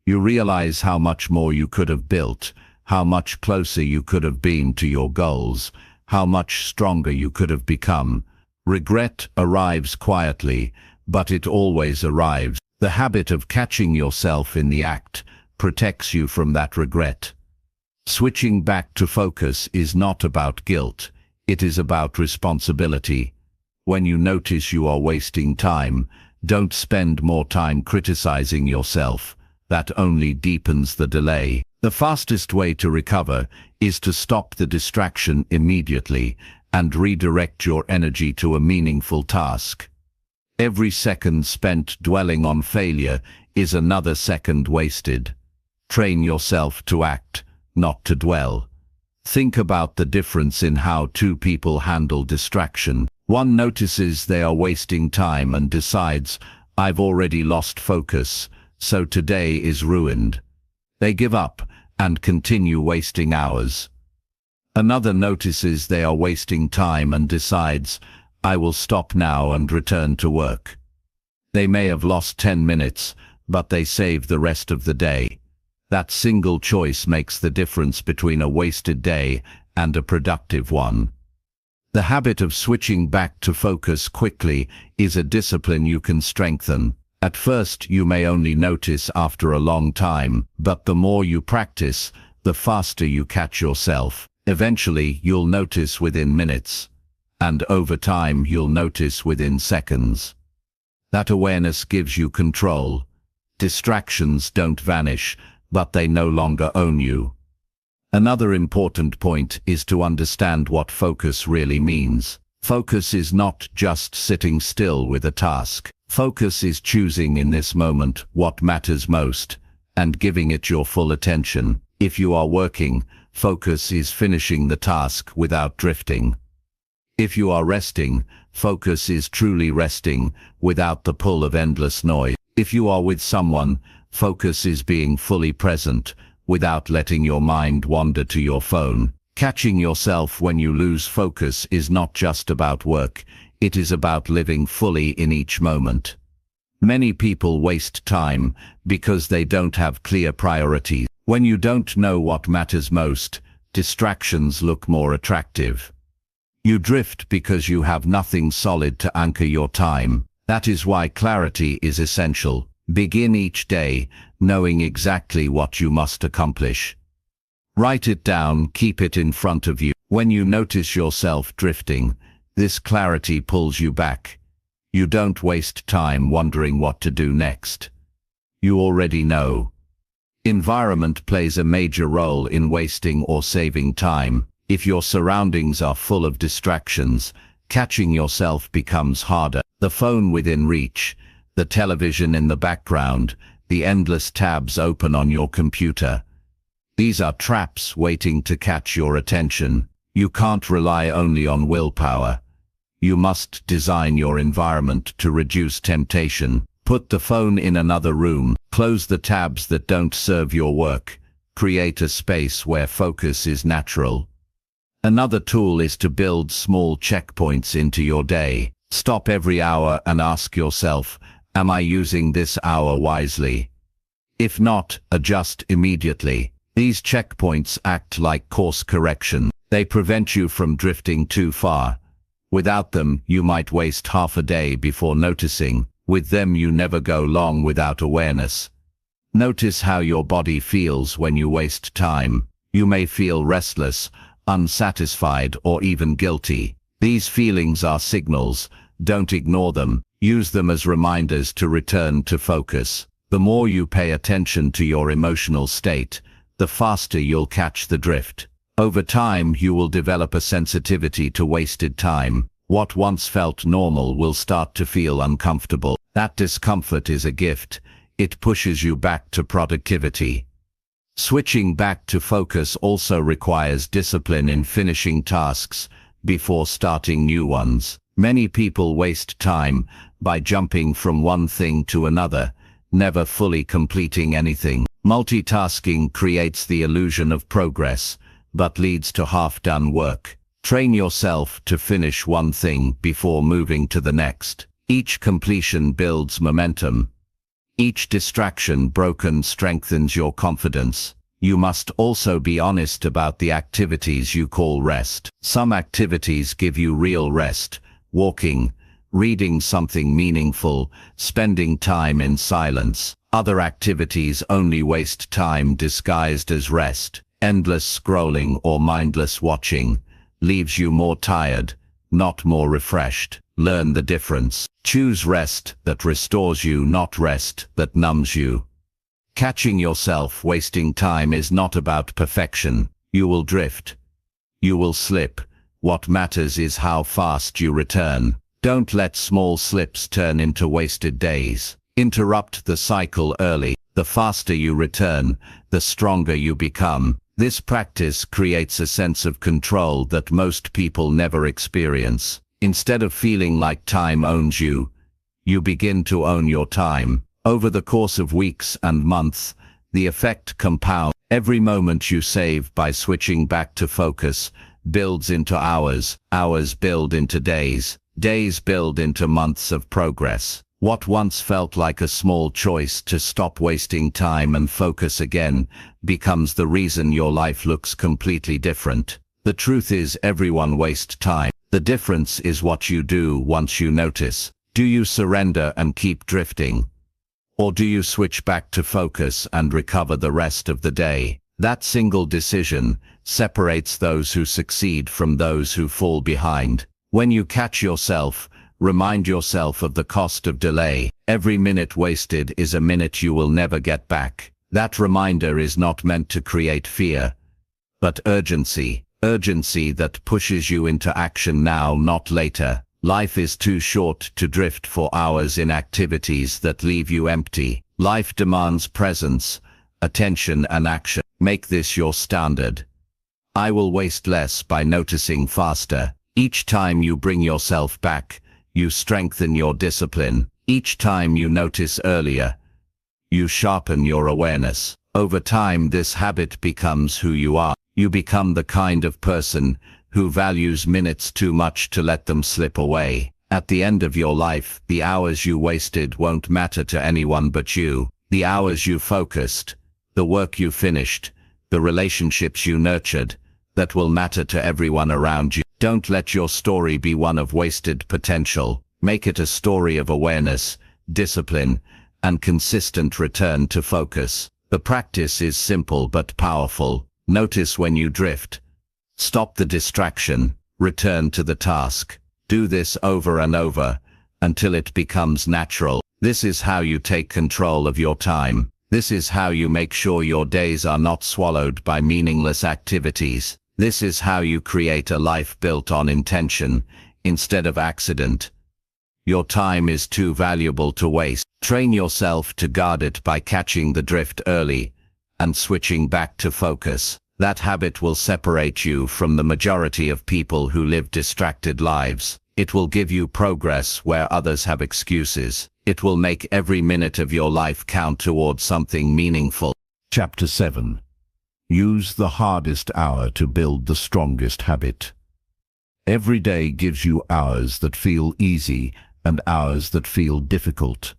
You realize how much more you could have built, how much closer you could have been to your goals, how much stronger you could have become. Regret arrives quietly, but it always arrives. The habit of catching yourself in the act protects you from that regret. Switching back to focus is not about guilt. It is about responsibility. When you notice you are wasting time, don't spend more time criticizing yourself. That only deepens the delay. The fastest way to recover is to stop the distraction immediately and redirect your energy to a meaningful task. Every second spent dwelling on failure is another second wasted. Train yourself to act, not to dwell. Think about the difference in how two people handle distraction. One notices they are wasting time and decides, "I've already lost focus, so today is ruined." They give up and continue wasting hours. Another notices they are wasting time and decides, "I will stop now and return to work." They may have lost 10 minutes, but they save the rest of the day. That single choice makes the difference between a wasted day and a productive one. The habit of switching back to focus quickly is a discipline you can strengthen. At first, you may only notice after a long time, but the more you practice, the faster you catch yourself. Eventually, you'll notice within minutes, and over time, you'll notice within seconds. That awareness gives you control. Distractions don't vanish, but they no longer own you. Another important point is to understand what focus really means. Focus is not just sitting still with a task. Focus is choosing in this moment what matters most and giving it your full attention. If you are working, focus is finishing the task without drifting. If you are resting, focus is truly resting without the pull of endless noise. If you are with someone, focus is being fully present without letting your mind wander to your phone. Catching yourself when you lose focus is not just about work, it is about living fully in each moment. Many people waste time because they don't have clear priorities. When you don't know what matters most, distractions look more attractive. You drift because you have nothing solid to anchor your time. That is why clarity is essential. Begin each day knowing exactly what you must accomplish. Write it down, keep it in front of you. When you notice yourself drifting, this clarity pulls you back. You don't waste time wondering what to do next. You already know. Environment plays a major role in wasting or saving time. If your surroundings are full of distractions, catching yourself becomes harder. The phone within reach, the television in the background, the endless tabs open on your computer. These are traps waiting to catch your attention. You can't rely only on willpower. You must design your environment to reduce temptation. Put the phone in another room. Close the tabs that don't serve your work. Create a space where focus is natural. Another tool is to build small checkpoints into your day. Stop every hour and ask yourself, am I using this hour wisely? If not, adjust immediately. These checkpoints act like course correction. They prevent you from drifting too far. Without them, you might waste half a day before noticing. With them, you never go long without awareness. Notice how your body feels when you waste time. You may feel restless, unsatisfied, or even guilty. These feelings are signals. Don't ignore them. Use them as reminders to return to focus. The more you pay attention to your emotional state, the faster you'll catch the drift. Over time, you will develop a sensitivity to wasted time. What once felt normal will start to feel uncomfortable. That discomfort is a gift. It pushes you back to productivity. Switching back to focus also requires discipline in finishing tasks before starting new ones. Many people waste time by jumping from one thing to another, never fully completing anything. Multitasking creates the illusion of progress, but leads to half-done work. Train yourself to finish one thing before moving to the next. Each completion builds momentum. Each distraction broken strengthens your confidence. You must also be honest about the activities you call rest. Some activities give you real rest: walking, reading something meaningful, spending time in silence. Other activities only waste time disguised as rest. Endless scrolling or mindless watching leaves you more tired, not more refreshed. Learn the difference. Choose rest that restores you, not rest that numbs you. Catching yourself wasting time is not about perfection. You will drift. You will slip. What matters is how fast you return. Don't let small slips turn into wasted days. Interrupt the cycle early. The faster you return, the stronger you become. This practice creates a sense of control that most people never experience. Instead of feeling like time owns you, You begin to own your time. Over the course of weeks and months, the effect compounds. Every moment you save by switching back to focus builds into hours, hours build into days, days build into months of progress. What once felt like a small choice to stop wasting time and focus again becomes the reason your life looks completely different. The truth is, everyone wastes time. The difference is what you do once you notice. Do you surrender and keep drifting? Or do you switch back to focus and recover the rest of the day? That single decision separates those who succeed from those who fall behind. When you catch yourself, remind yourself of the cost of delay. Every minute wasted is a minute you will never get back. That reminder is not meant to create fear, but urgency. Urgency that pushes you into action now, not later. Life is too short to drift for hours in activities that leave you empty. Life demands presence, attention and action. Make this your standard. I will waste less by noticing faster. Each time you bring yourself back, you strengthen your discipline. Each time you notice earlier, you sharpen your awareness. Over time, this habit becomes who you are. You become the kind of person who values minutes too much to let them slip away. At the end of your life, the hours you wasted won't matter to anyone but you. The hours you focused, the work you finished, the relationships you nurtured, that will matter to everyone around you. Don't let your story be one of wasted potential. Make it a story of awareness, discipline, and consistent return to focus. The practice is simple but powerful. Notice when you drift. Stop the distraction. Return to the task. Do this over and over until it becomes natural. This is how you take control of your time. This is how you make sure your days are not swallowed by meaningless activities. This is how you create a life built on intention instead of accident. Your time is too valuable to waste. Train yourself to guard it by catching the drift early and switching back to focus. That habit will separate you from the majority of people who live distracted lives. It will give you progress where others have excuses. It will make every minute of your life count towards something meaningful. Chapter 7. Use the hardest hour to build the strongest habit. Every day gives you hours that feel easy and hours that feel difficult.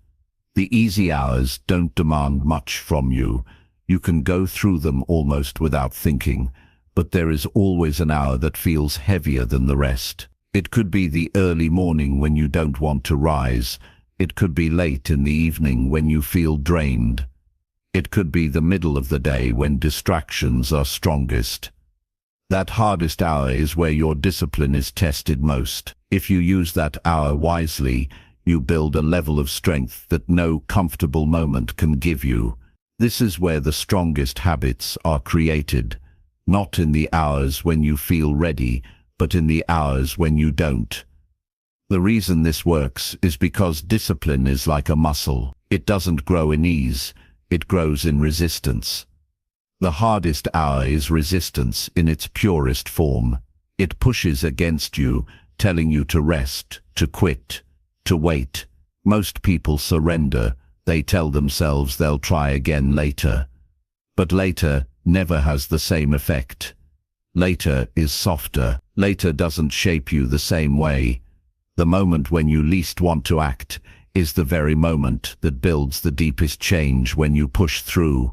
The easy hours don't demand much from you. You can go through them almost without thinking, but there is always an hour that feels heavier than the rest. It could be the early morning when you don't want to rise. It could be late in the evening when you feel drained. It could be the middle of the day when distractions are strongest. That hardest hour is where your discipline is tested most. If you use that hour wisely, you build a level of strength that no comfortable moment can give you. This is where the strongest habits are created, not in the hours when you feel ready, but in the hours when you don't. The reason this works is because discipline is like a muscle. It doesn't grow in ease, it grows in resistance. The hardest hour is resistance in its purest form. It pushes against you, telling you to rest, to quit, to wait. Most people surrender. They tell themselves they'll try again later. But later never has the same effect. Later is softer. Later doesn't shape you the same way. The moment when you least want to act is the very moment that builds the deepest change when you push through.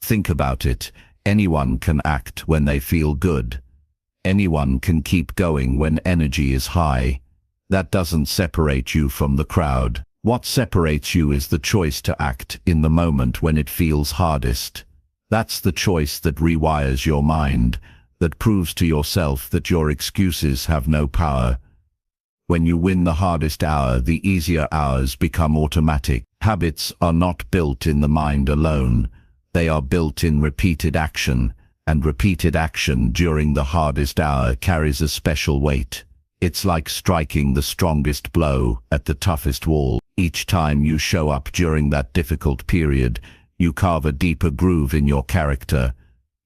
Think about it. Anyone can act when they feel good. Anyone can keep going when energy is high. That doesn't separate you from the crowd. What separates you is the choice to act in the moment when it feels hardest. That's the choice that rewires your mind, that proves to yourself that your excuses have no power. When you win the hardest hour, the easier hours become automatic. Habits are not built in the mind alone. They are built in repeated action, and repeated action during the hardest hour carries a special weight. It's like striking the strongest blow at the toughest wall. Each time you show up during that difficult period, you carve a deeper groove in your character.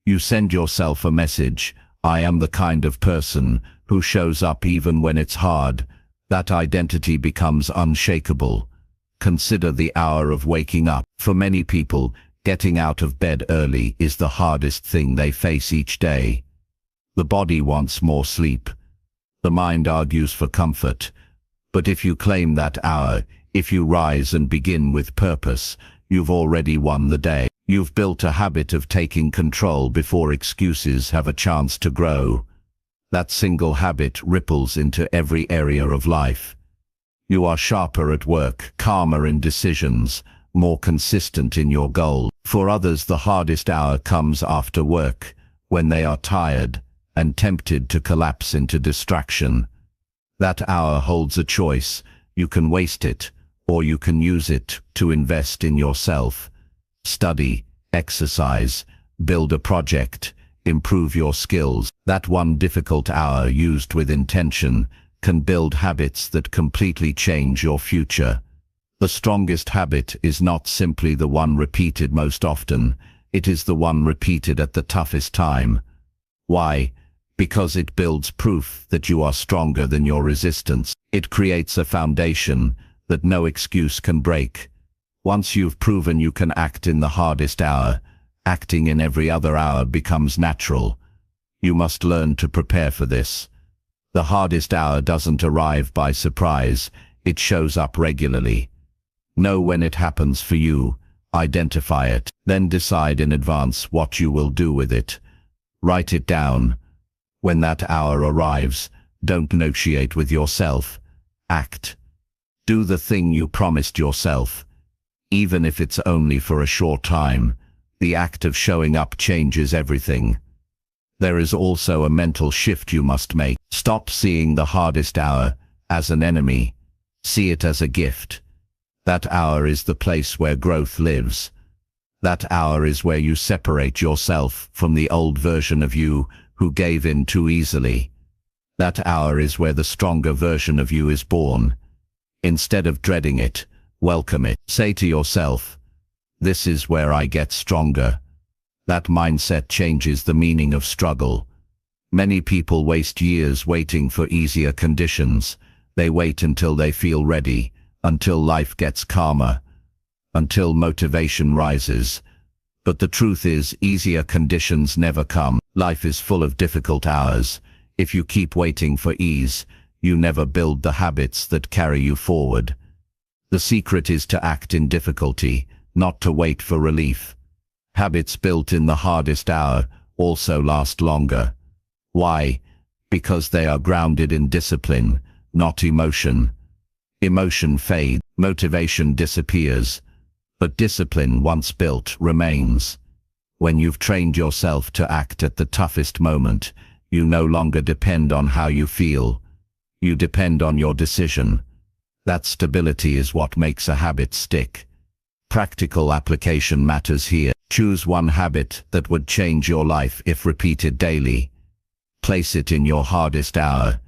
You send yourself a message: I am the kind of person who shows up even when it's hard. That identity becomes unshakable. Consider the hour of waking up. For many people, getting out of bed early is the hardest thing they face each day. The body wants more sleep. The mind argues for comfort. But if you claim that hour, if you rise and begin with purpose, you've already won the day. You've built a habit of taking control before excuses have a chance to grow. That single habit ripples into every area of life. You are sharper at work, calmer in decisions, more consistent in your goal. For others, the hardest hour comes after work, when they are tired and tempted to collapse into distraction. That hour holds a choice. You can waste it, or you can use it to invest in yourself. Study, exercise, build a project, improve your skills. That one difficult hour used with intention can build habits that completely change your future. The strongest habit is not simply the one repeated most often, it is the one repeated at the toughest time. Why? Because it builds proof that you are stronger than your resistance. It creates a foundation that no excuse can break. Once you've proven you can act in the hardest hour, acting in every other hour becomes natural. You must learn to prepare for this. The hardest hour doesn't arrive by surprise, it shows up regularly. Know when it happens for you, identify it, then decide in advance what you will do with it. Write it down. When that hour arrives, don't negotiate with yourself. Act. Do the thing you promised yourself. Even if it's only for a short time, the act of showing up changes everything. There is also a mental shift you must make. Stop seeing the hardest hour as an enemy. See it as a gift. That hour is the place where growth lives. That hour is where you separate yourself from the old version of you who gave in too easily. That hour is where the stronger version of you is born. Instead of dreading it, welcome it. Say to yourself, "This is where I get stronger." That mindset changes the meaning of struggle. Many people waste years waiting for easier conditions. They wait until they feel ready, until life gets calmer, until motivation rises. But the truth is, easier conditions never come. Life is full of difficult hours. If you keep waiting for ease, you never build the habits that carry you forward. The secret is to act in difficulty, not to wait for relief. Habits built in the hardest hour also last longer. Why? Because they are grounded in discipline, not emotion. Emotion fades, motivation disappears, but discipline, once built, remains. When you've trained yourself to act at the toughest moment, you no longer depend on how you feel. You depend on your decision. That stability is what makes a habit stick. Practical application matters here. Choose one habit that would change your life if repeated daily. Place it in your hardest hour.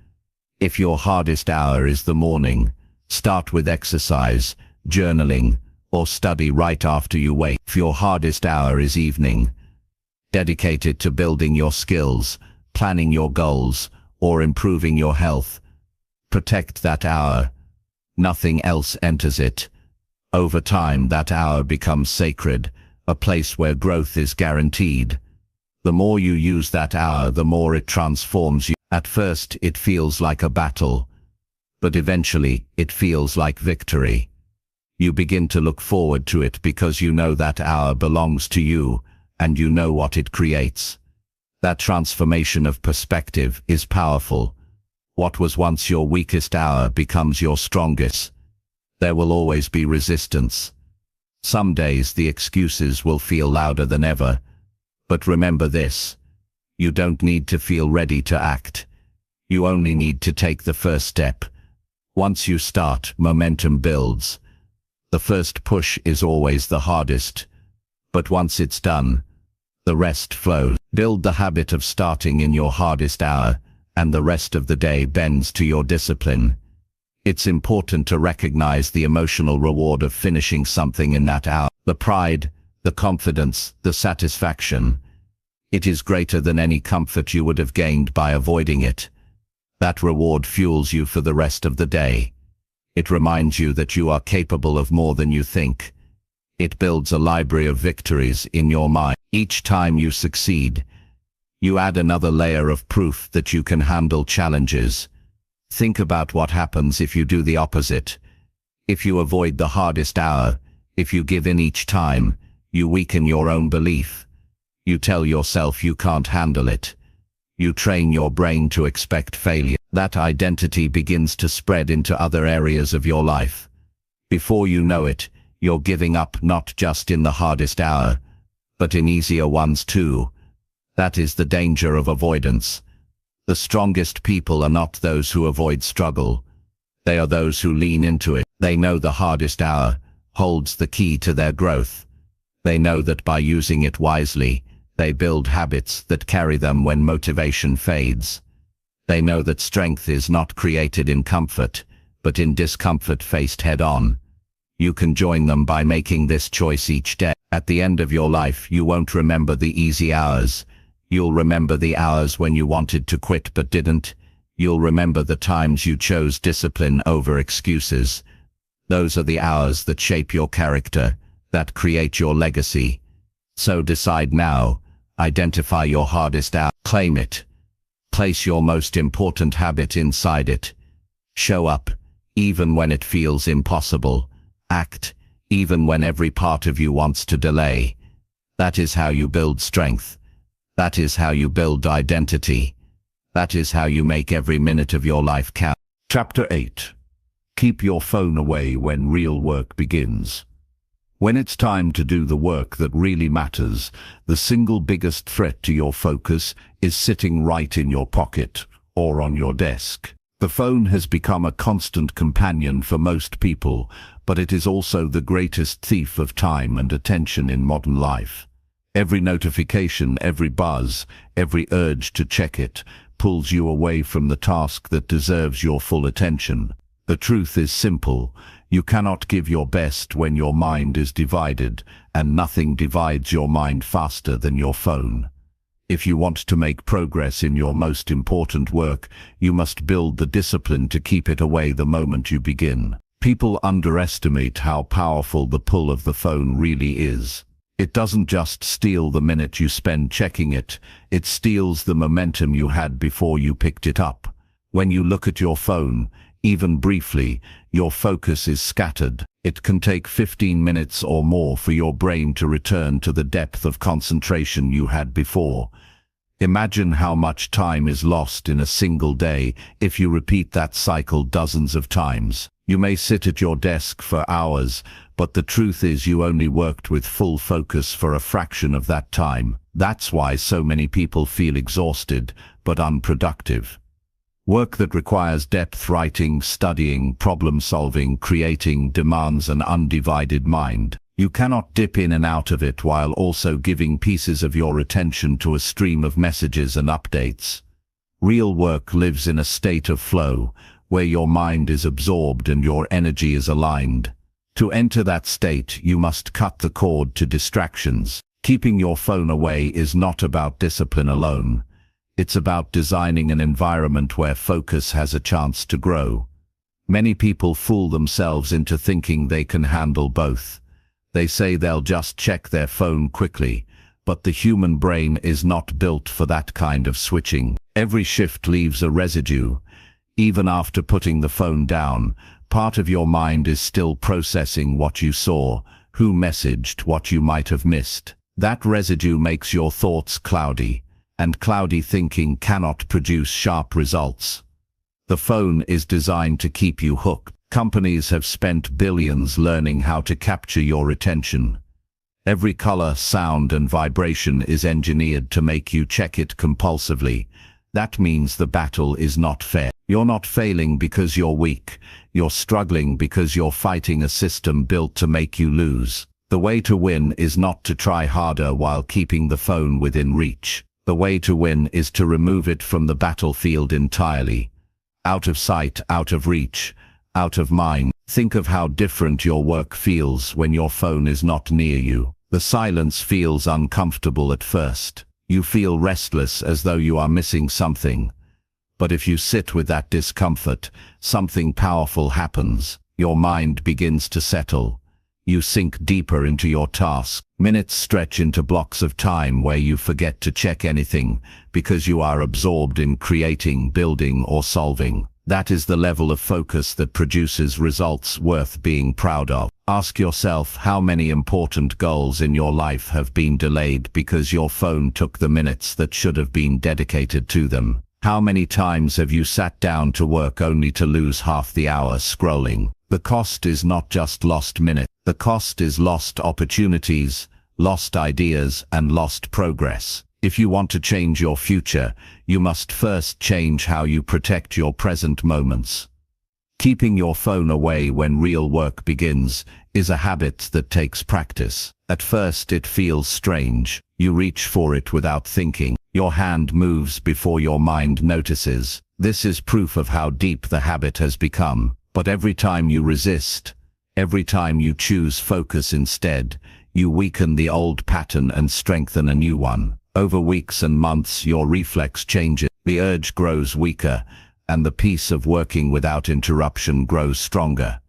If your hardest hour is the morning, start with exercise, journaling, or study right after you wake. If your hardest hour is evening, dedicate it to building your skills, planning your goals, or improving your health. Protect that hour. Nothing else enters it. Over time, that hour becomes sacred, a place where growth is guaranteed. The more you use that hour, the more it transforms you. At first, it feels like a battle, but eventually, it feels like victory. You begin to look forward to it because you know that hour belongs to you, and you know what it creates. That transformation of perspective is powerful. What was once your weakest hour becomes your strongest. There will always be resistance. Some days the excuses will feel louder than ever. But remember this: you don't need to feel ready to act. You only need to take the first step. Once you start, momentum builds. The first push is always the hardest, but once it's done, the rest flows. Build the habit of starting in your hardest hour, and the rest of the day bends to your discipline. It's important to recognize the emotional reward of finishing something in that hour. The pride, the confidence, the satisfaction. It is greater than any comfort you would have gained by avoiding it. That reward fuels you for the rest of the day. It reminds you that you are capable of more than you think. It builds a library of victories in your mind. Each time you succeed, you add another layer of proof that you can handle challenges. Think about what happens if you do the opposite. If you avoid the hardest hour, if you give in each time, you weaken your own belief. You tell yourself you can't handle it. You train your brain to expect failure. That identity begins to spread into other areas of your life. Before you know it, you're giving up not just in the hardest hour, but in easier ones too. That is the danger of avoidance. The strongest people are not those who avoid struggle. They are those who lean into it. They know the hardest hour holds the key to their growth. They know that by using it wisely, they build habits that carry them when motivation fades. They know that strength is not created in comfort, but in discomfort faced head-on. You can join them by making this choice each day. At the end of your life, you won't remember the easy hours. You'll remember the hours when you wanted to quit but didn't. You'll remember the times you chose discipline over excuses. Those are the hours that shape your character, that create your legacy. So decide now. Identify your hardest hour. Claim it. Place your most important habit inside it. Show up, even when it feels impossible. Act, even when every part of you wants to delay. That is how you build strength. That is how you build identity. That is how you make every minute of your life count. Chapter 8. Keep your phone away when real work begins. When it's time to do the work that really matters, the single biggest threat to your focus is sitting right in your pocket or on your desk. The phone has become a constant companion for most people, but it is also the greatest thief of time and attention in modern life. Every notification, every buzz, every urge to check it pulls you away from the task that deserves your full attention. The truth is simple. You cannot give your best when your mind is divided, and nothing divides your mind faster than your phone. If you want to make progress in your most important work, you must build the discipline to keep it away the moment you begin. People underestimate how powerful the pull of the phone really is. It doesn't just steal the minute you spend checking it, it steals the momentum you had before you picked it up. When you look at your phone, even briefly, your focus is scattered. It can take 15 minutes or more for your brain to return to the depth of concentration you had before. Imagine how much time is lost in a single day if you repeat that cycle dozens of times. You may sit at your desk for hours, but the truth is you only worked with full focus for a fraction of that time. That's why so many people feel exhausted but unproductive. Work that requires depth writing, studying, problem-solving, creating demands an undivided mind. You cannot dip in and out of it while also giving pieces of your attention to a stream of messages and updates. Real work lives in a state of flow, where your mind is absorbed and your energy is aligned. To enter that state, you must cut the cord to distractions. Keeping your phone away is not about discipline alone. It's about designing an environment where focus has a chance to grow. Many people fool themselves into thinking they can handle both. They say they'll just check their phone quickly, but the human brain is not built for that kind of switching. Every shift leaves a residue. Even after putting the phone down, part of your mind is still processing what you saw, who messaged, what you might have missed. That residue makes your thoughts cloudy, and cloudy thinking cannot produce sharp results. The phone is designed to keep you hooked. Companies have spent billions learning how to capture your attention. Every color, sound, and vibration is engineered to make you check it compulsively. That means the battle is not fair. You're not failing because you're weak. You're struggling because you're fighting a system built to make you lose. The way to win is not to try harder while keeping the phone within reach. The way to win is to remove it from the battlefield entirely. Out of sight, out of reach, out of mind. Think of how different your work feels when your phone is not near you. The silence feels uncomfortable at first. You feel restless, as though you are missing something. But if you sit with that discomfort, something powerful happens. your mind begins to settle. You sink deeper into your task. Minutes stretch into blocks of time where you forget to check anything because you are absorbed in creating, building, or solving. That is the level of focus that produces results worth being proud of. Ask yourself how many important goals in your life have been delayed because your phone took the minutes that should have been dedicated to them. How many times have you sat down to work only to lose half the hour scrolling? The cost is not just lost minutes. The cost is lost opportunities, lost ideas, and lost progress. If you want to change your future, you must first change how you protect your present moments. Keeping your phone away when real work begins is a habit that takes practice. At first it feels strange. You reach for it without thinking. Your hand moves before your mind notices. This is proof of how deep the habit has become. But every time you resist, every time you choose focus instead, you weaken the old pattern and strengthen a new one. Over weeks and months, your reflex changes. The urge grows weaker, and the peace of working without interruption grows stronger.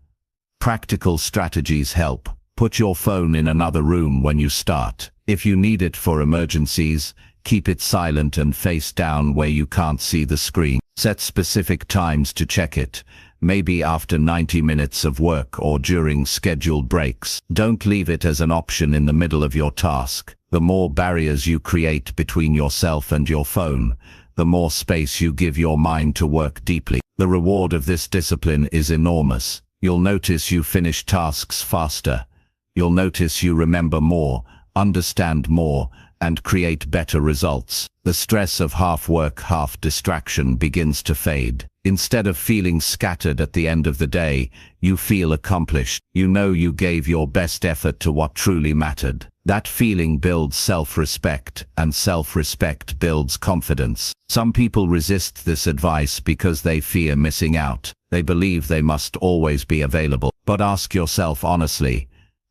Practical strategies help. Put your phone in another room when you start. If you need it for emergencies, keep it silent and face down where you can't see the screen. Set specific times to check it. Maybe after 90 minutes of work or during scheduled breaks. Don't leave it as an option in the middle of your task. The more barriers you create between yourself and your phone, the more space you give your mind to work deeply. The reward of this discipline is enormous. You'll notice you finish tasks faster. You'll notice you remember more, understand more, and create better results. The stress of half work, half distraction begins to fade. Instead of feeling scattered at the end of the day, you feel accomplished. You know you gave your best effort to what truly mattered. That feeling builds self-respect, and self-respect builds confidence. Some people resist this advice because they fear missing out. They believe they must always be available. But ask yourself honestly,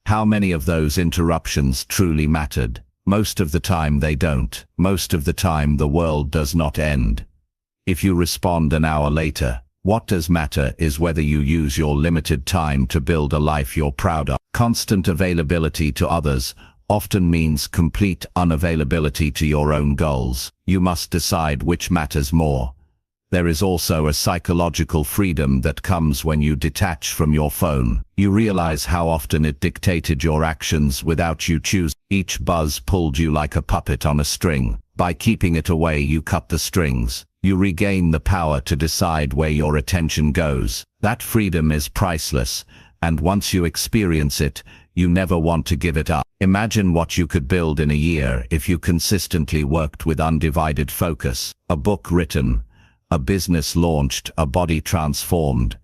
how many of those interruptions truly mattered? Most of the time they don't. Most of the time the world does not end. If you respond an hour later, what does matter is whether you use your limited time to build a life you're proud of. Constant availability to others often means complete unavailability to your own goals. You must decide which matters more. There is also a psychological freedom that comes when you detach from your phone. You realize how often it dictated your actions without you choosing. Each buzz pulled you like a puppet on a string. By keeping it away, you cut the strings. You regain the power to decide where your attention goes. That freedom is priceless, and once you experience it, you never want to give it up. Imagine what you could build in a year if you consistently worked with undivided focus. A book written, a business launched, a body transformed,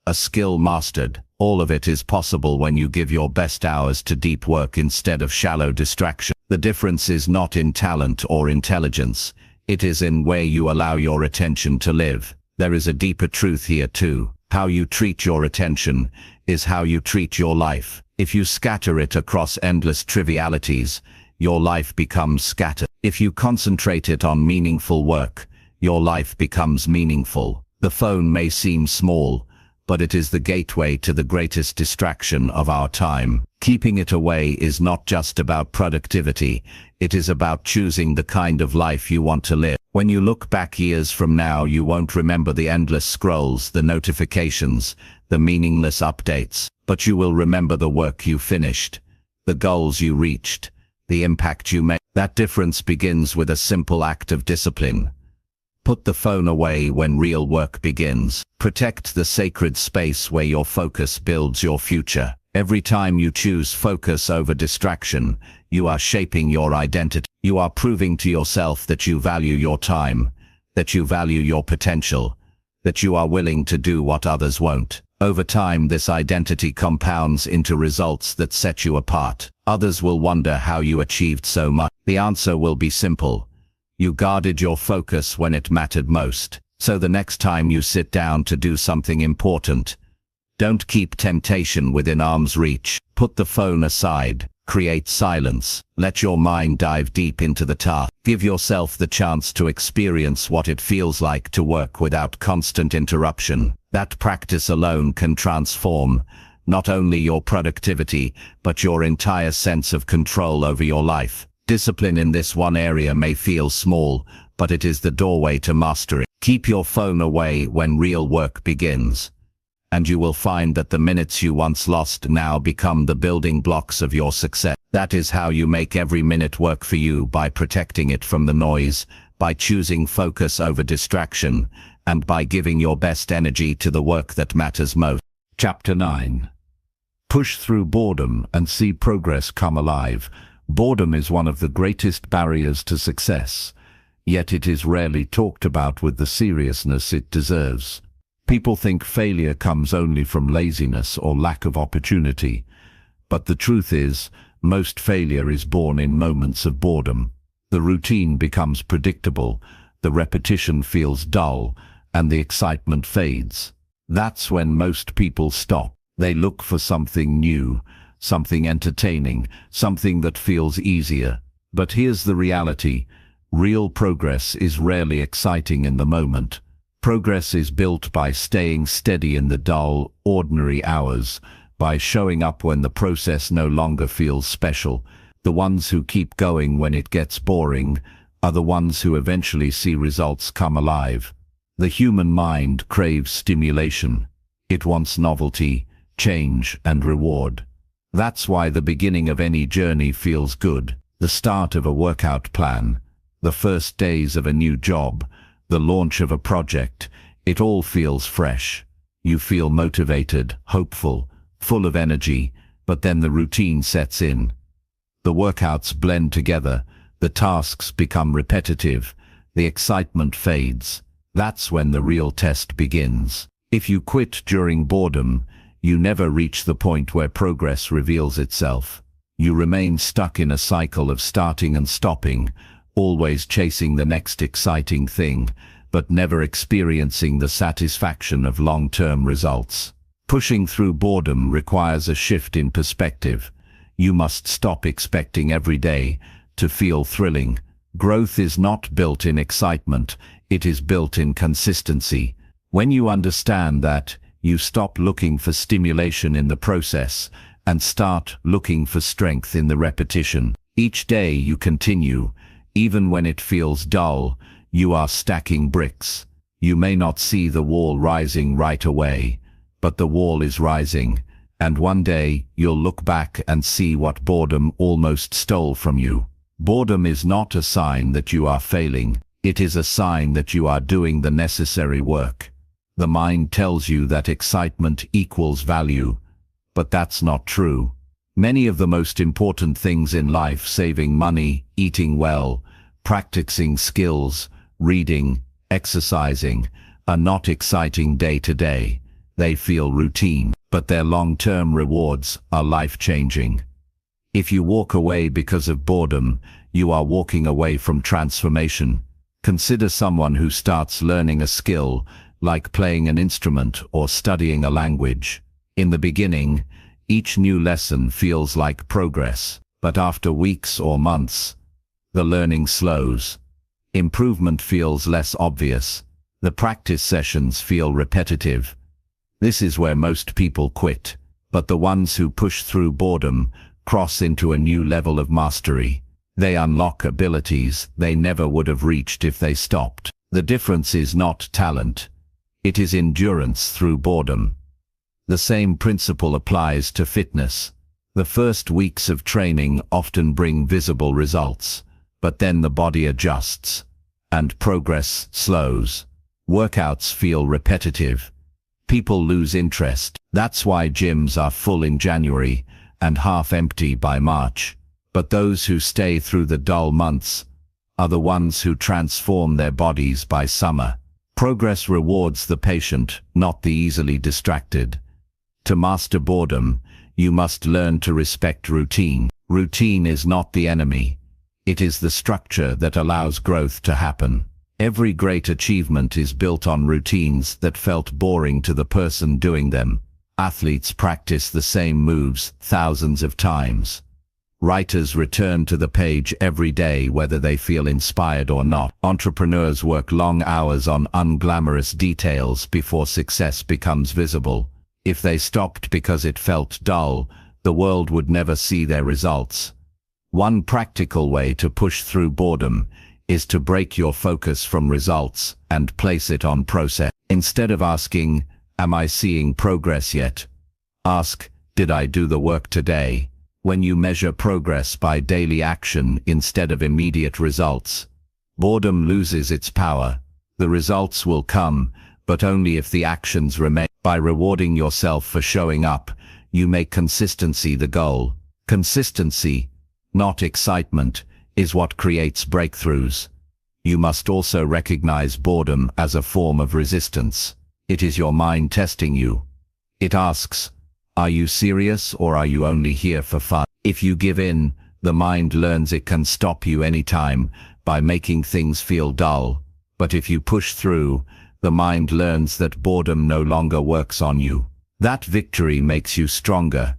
a skill mastered. All of it is possible when you give your best hours to deep work instead of shallow distraction. The difference is not in talent or intelligence. It is in where you allow your attention to live. There is a deeper truth here too. How you treat your attention is how you treat your life. If you scatter it across endless trivialities, your life becomes scattered. If you concentrate it on meaningful work, your life becomes meaningful. The phone may seem small, but it is the gateway to the greatest distraction of our time. Keeping it away is not just about productivity, it is about choosing the kind of life you want to live. When you look back years from now, you won't remember the endless scrolls, the notifications, the meaningless updates, but you will remember the work you finished, the goals you reached, the impact you made. That difference begins with a simple act of discipline. Put the phone away when real work begins. Protect the sacred space where your focus builds your future. Every time you choose focus over distraction, you are shaping your identity. You are proving to yourself that you value your time, that you value your potential, that you are willing to do what others won't. Over time, this identity compounds into results that set you apart. Others will wonder how you achieved so much. The answer will be simple. You guarded your focus when it mattered most. So the next time you sit down to do something important, don't keep temptation within arm's reach. Put the phone aside. Create silence. Let your mind dive deep into the task. Give yourself the chance to experience what it feels like to work without constant interruption. That practice alone can transform not only your productivity, but your entire sense of control over your life. Discipline in this one area may feel small, but it is the doorway to mastery. Keep your phone away when real work begins, and you will find that the minutes you once lost now become the building blocks of your success. That is how you make every minute work for you, by protecting it from the noise, by choosing focus over distraction, and by giving your best energy to the work that matters most. Chapter 9. Push through boredom and see progress come alive. Boredom is one of the greatest barriers to success, yet it is rarely talked about with the seriousness it deserves. People think failure comes only from laziness or lack of opportunity, but the truth is, most failure is born in moments of boredom. The routine becomes predictable, the repetition feels dull, and the excitement fades. That's when most people stop. They look for something new, something entertaining, something that feels easier. But here's the reality: real progress is rarely exciting in the moment. Progress is built by staying steady in the dull, ordinary hours, by showing up when the process no longer feels special. The ones who keep going when it gets boring are the ones who eventually see results come alive. The human mind craves stimulation. It wants novelty, change, and reward. That's why the beginning of any journey feels good. The start of a workout plan, the first days of a new job, the launch of a project, it all feels fresh. You feel motivated, hopeful, full of energy, but then the routine sets in. The workouts blend together, the tasks become repetitive, the excitement fades. That's when the real test begins. If you quit during boredom, you never reach the point where progress reveals itself. You remain stuck in a cycle of starting and stopping, always chasing the next exciting thing, but never experiencing the satisfaction of long-term results. Pushing through boredom requires a shift in perspective. You must stop expecting every day to feel thrilling. Growth is not built in excitement, it is built in consistency. When you understand that, you stop looking for stimulation in the process and start looking for strength in the repetition. Each day you continue, even when it feels dull. You are stacking bricks. You may not see the wall rising right away, but the wall is rising, and one day you'll look back and see what boredom almost stole from you. Boredom is not a sign that you are failing. It is a sign that you are doing the necessary work. The mind tells you that excitement equals value, but that's not true. Many of the most important things in life, saving money, eating well, practicing skills, reading, exercising, are not exciting day to day. They feel routine, but their long-term rewards are life-changing. If you walk away because of boredom, you are walking away from transformation. Consider someone who starts learning a skill, like playing an instrument or studying a language. In the beginning, each new lesson feels like progress, but after weeks or months, the learning slows. Improvement feels less obvious. The practice sessions feel repetitive. This is where most people quit, but the ones who push through boredom cross into a new level of mastery. They unlock abilities they never would have reached if they stopped. The difference is not talent. It is endurance through boredom. The same principle applies to fitness. The first weeks of training often bring visible results, but then the body adjusts, and progress slows. Workouts feel repetitive. People lose interest. That's why gyms are full in January and half empty by March. But those who stay through the dull months are the ones who transform their bodies by summer. Progress rewards the patient, not the easily distracted. To master boredom, you must learn to respect routine. Routine is not the enemy. It is the structure that allows growth to happen. Every great achievement is built on routines that felt boring to the person doing them. Athletes practice the same moves thousands of times. Writers return to the page every day whether they feel inspired or not. Entrepreneurs work long hours on unglamorous details before success becomes visible. If they stopped because it felt dull, the world would never see their results. One practical way to push through boredom is to break your focus from results and place it on process. Instead of asking, "Am I seeing progress yet?" ask, "Did I do the work today?" When you measure progress by daily action instead of immediate results, boredom loses its power. The results will come, but only if the actions remain. By rewarding yourself for showing up, you make consistency the goal. Consistency, not excitement, is what creates breakthroughs. You must also recognize boredom as a form of resistance. It is your mind testing you. It asks, "Are you serious or are you only here for fun?" If you give in, the mind learns it can stop you anytime by making things feel dull. But if you push through, the mind learns that boredom no longer works on you. That victory makes you stronger,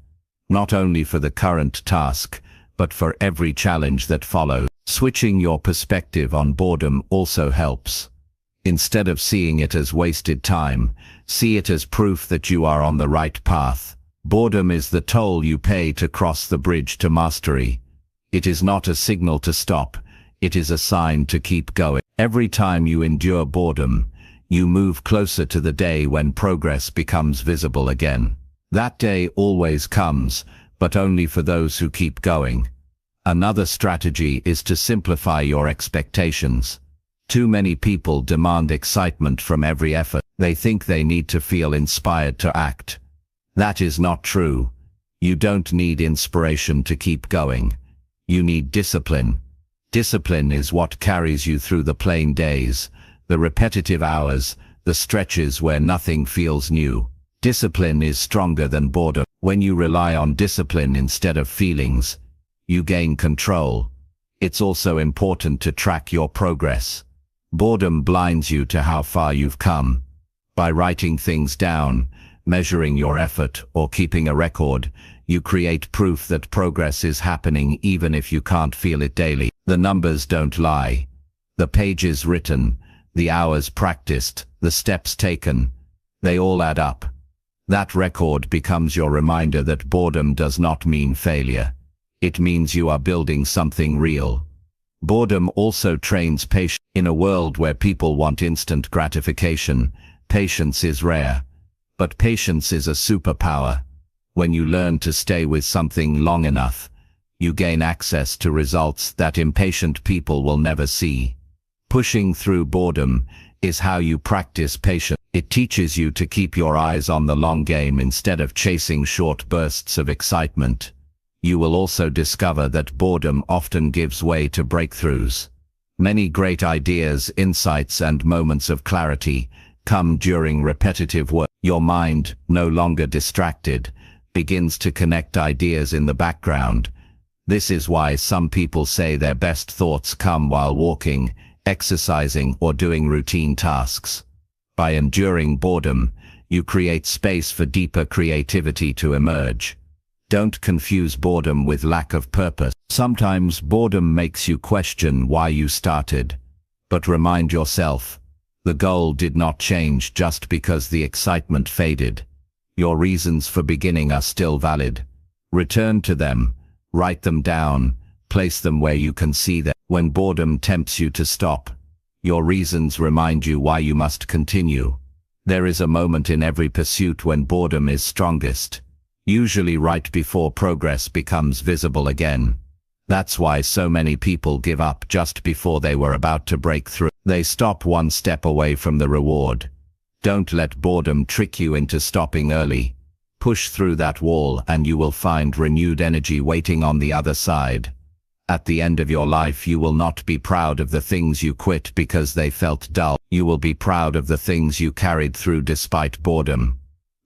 not only for the current task, but for every challenge that follows. Switching your perspective on boredom also helps. Instead of seeing it as wasted time, see it as proof that you are on the right path. Boredom is the toll you pay to cross the bridge to mastery. It is not a signal to stop, it is a sign to keep going. Every time you endure boredom, you move closer to the day when progress becomes visible again. That day always comes, but only for those who keep going. Another strategy is to simplify your expectations. Too many people demand excitement from every effort. They think they need to feel inspired to act. That is not true. You don't need inspiration to keep going. You need discipline. Discipline is what carries you through the plain days, the repetitive hours, the stretches where nothing feels new. Discipline is stronger than boredom. When you rely on discipline instead of feelings, you gain control. It's also important to track your progress. Boredom blinds you to how far you've come. By writing things down, measuring your effort, or keeping a record, you create proof that progress is happening even if you can't feel it daily. The numbers don't lie. The pages written, the hours practiced, the steps taken, they all add up. That record becomes your reminder that boredom does not mean failure. It means you are building something real. Boredom also trains patience. In a world where people want instant gratification, patience is rare. But patience is a superpower. When you learn to stay with something long enough, you gain access to results that impatient people will never see. Pushing through boredom is how you practice patience. It teaches you to keep your eyes on the long game instead of chasing short bursts of excitement. You will also discover that boredom often gives way to breakthroughs. Many great ideas, insights, and moments of clarity come during repetitive work. Your mind, no longer distracted, begins to connect ideas in the background. This is why some people say their best thoughts come while walking, exercising, or doing routine tasks. By enduring boredom, you create space for deeper creativity to emerge. Don't confuse boredom with lack of purpose. Sometimes boredom makes you question why you started. But remind yourself, the goal did not change just because the excitement faded. Your reasons for beginning are still valid. Return to them, write them down, place them where you can see them. When boredom tempts you to stop, your reasons remind you why you must continue. There is a moment in every pursuit when boredom is strongest, usually right before progress becomes visible again. That's why so many people give up just before they were about to break through. They stop one step away from the reward. Don't let boredom trick you into stopping early. Push through that wall and you will find renewed energy waiting on the other side. At the end of your life, you will not be proud of the things you quit because they felt dull. You will be proud of the things you carried through despite boredom.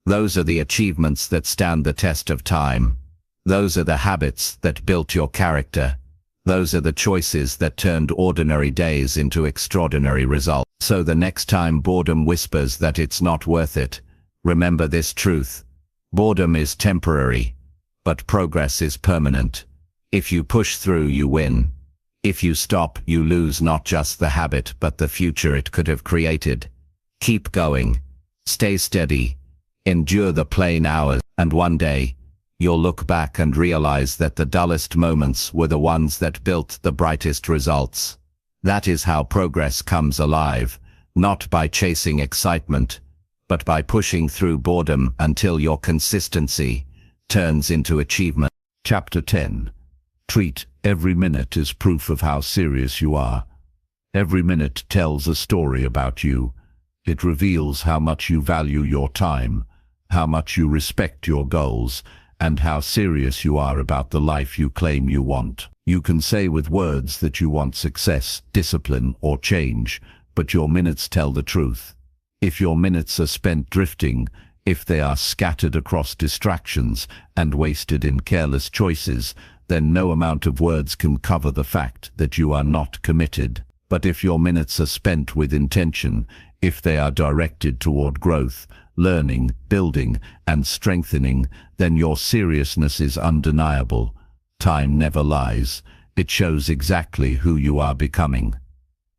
Those are the achievements that stand the test of time. Those are the habits that built your character. Those are the choices that turned ordinary days into extraordinary results. So the next time boredom whispers that it's not worth it, remember this truth. Boredom is temporary, but progress is permanent. If you push through, you win. If you stop, you lose not just the habit but the future it could have created. Keep going. Stay steady. Endure the plain hours, and one day, you'll look back and realize that the dullest moments were the ones that built the brightest results. That is how progress comes alive, not by chasing excitement, but by pushing through boredom until your consistency turns into achievement. Chapter 10. Treat every minute as proof of how serious you are. Every minute tells a story about you. It reveals how much you value your time, how much you respect your goals, and how serious you are about the life you claim you want. You can say with words that you want success, discipline, or change, but your minutes tell the truth. If your minutes are spent drifting, if they are scattered across distractions and wasted in careless choices, then no amount of words can cover the fact that you are not committed. But if your minutes are spent with intention, if they are directed toward growth, learning, building, and strengthening, then your seriousness is undeniable. Time never lies. It shows exactly who you are becoming.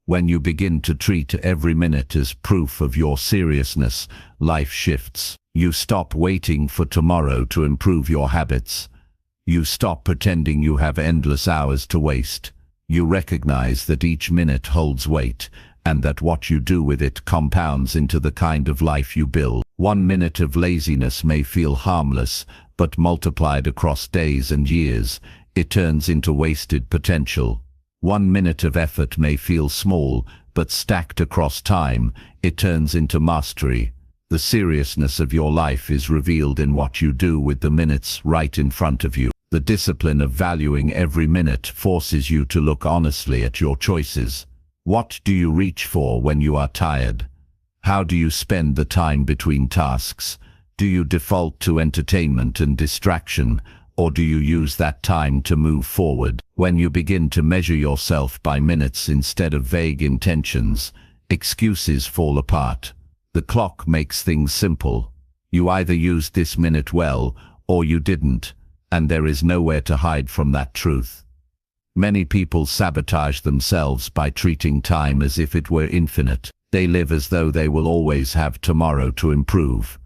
When you begin to treat every minute as proof of your seriousness, life shifts. You stop waiting for tomorrow to improve your habits. You stop pretending you have endless hours to waste. You recognize that each minute holds weight, and that what you do with it compounds into the kind of life you build. 1 minute of laziness may feel harmless, but multiplied across days and years, it turns into wasted potential. 1 minute of effort may feel small, but stacked across time, it turns into mastery. The seriousness of your life is revealed in what you do with the minutes right in front of you. The discipline of valuing every minute forces you to look honestly at your choices. What do you reach for when you are tired? How do you spend the time between tasks? Do you default to entertainment and distraction, or do you use that time to move forward? When you begin to measure yourself by minutes instead of vague intentions, excuses fall apart. The clock makes things simple. You either used this minute well, or you didn't, and there is nowhere to hide from that truth. Many people sabotage themselves by treating time as if it were infinite. They live as though they will always have tomorrow to improve.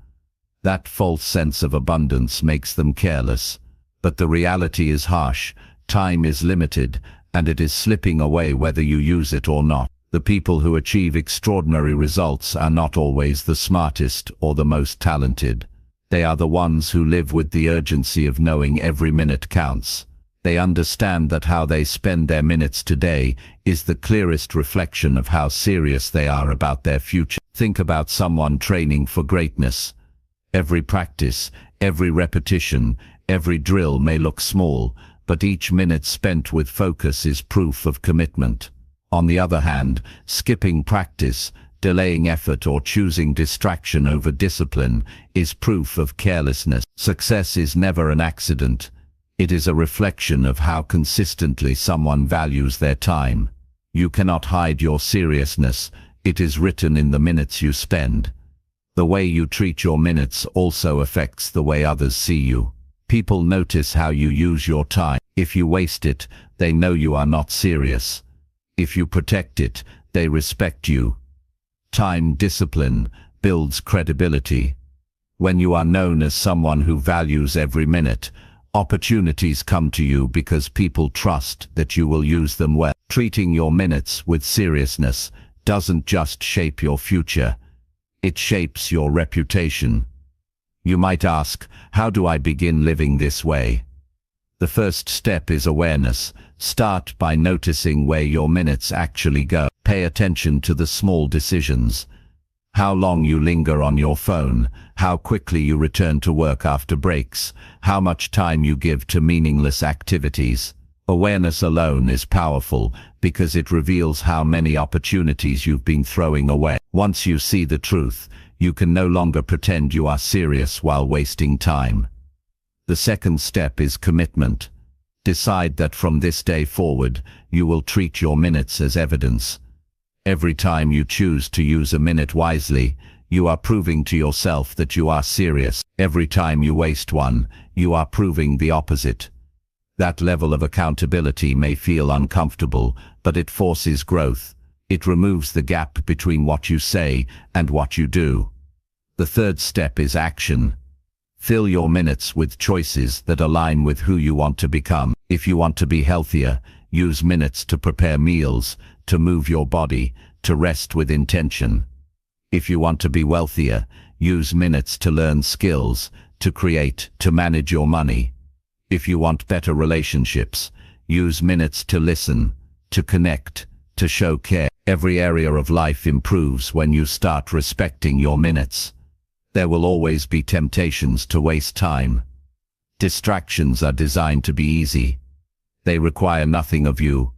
That false sense of abundance makes them careless. But the reality is harsh. Time is limited, and it is slipping away whether you use it or not. The people who achieve extraordinary results are not always the smartest or the most talented. They are the ones who live with the urgency of knowing every minute counts. They understand that how they spend their minutes today is the clearest reflection of how serious they are about their future. Think about someone training for greatness. Every practice, every repetition, every drill may look small, but each minute spent with focus is proof of commitment. On the other hand, skipping practice, delaying effort, or choosing distraction over discipline is proof of carelessness. Success is never an accident. It is a reflection of how consistently someone values their time. You cannot hide your seriousness. It is written in the minutes you spend. The way you treat your minutes also affects the way others see you. People notice how you use your time. If you waste it, they know you are not serious. If you protect it, they respect you. Time discipline builds credibility. When you are known as someone who values every minute, opportunities come to you because people trust that you will use them well. Treating your minutes with seriousness doesn't just shape your future, it shapes your reputation. You might ask, how do I begin living this way? The first step is awareness. Start by noticing where your minutes actually go. Pay attention to the small decisions. How long you linger on your phone, how quickly you return to work after breaks, how much time you give to meaningless activities. Awareness alone is powerful because it reveals how many opportunities you've been throwing away. Once you see the truth, you can no longer pretend you are serious while wasting time. The second step is commitment. Decide that from this day forward, you will treat your minutes as evidence. Every time you choose to use a minute wisely, you are proving to yourself that you are serious. Every time you waste one, you are proving the opposite. That level of accountability may feel uncomfortable, but it forces growth. It removes the gap between what you say and what you do. The third step is action. Fill your minutes with choices that align with who you want to become. If you want to be healthier, use minutes to prepare meals, to move your body, to rest with intention. If you want to be wealthier, use minutes to learn skills, to create, to manage your money. If you want better relationships, use minutes to listen, to connect, to show care. Every area of life improves when you start respecting your minutes. There will always be temptations to waste time. Distractions are designed to be easy. They require nothing of you.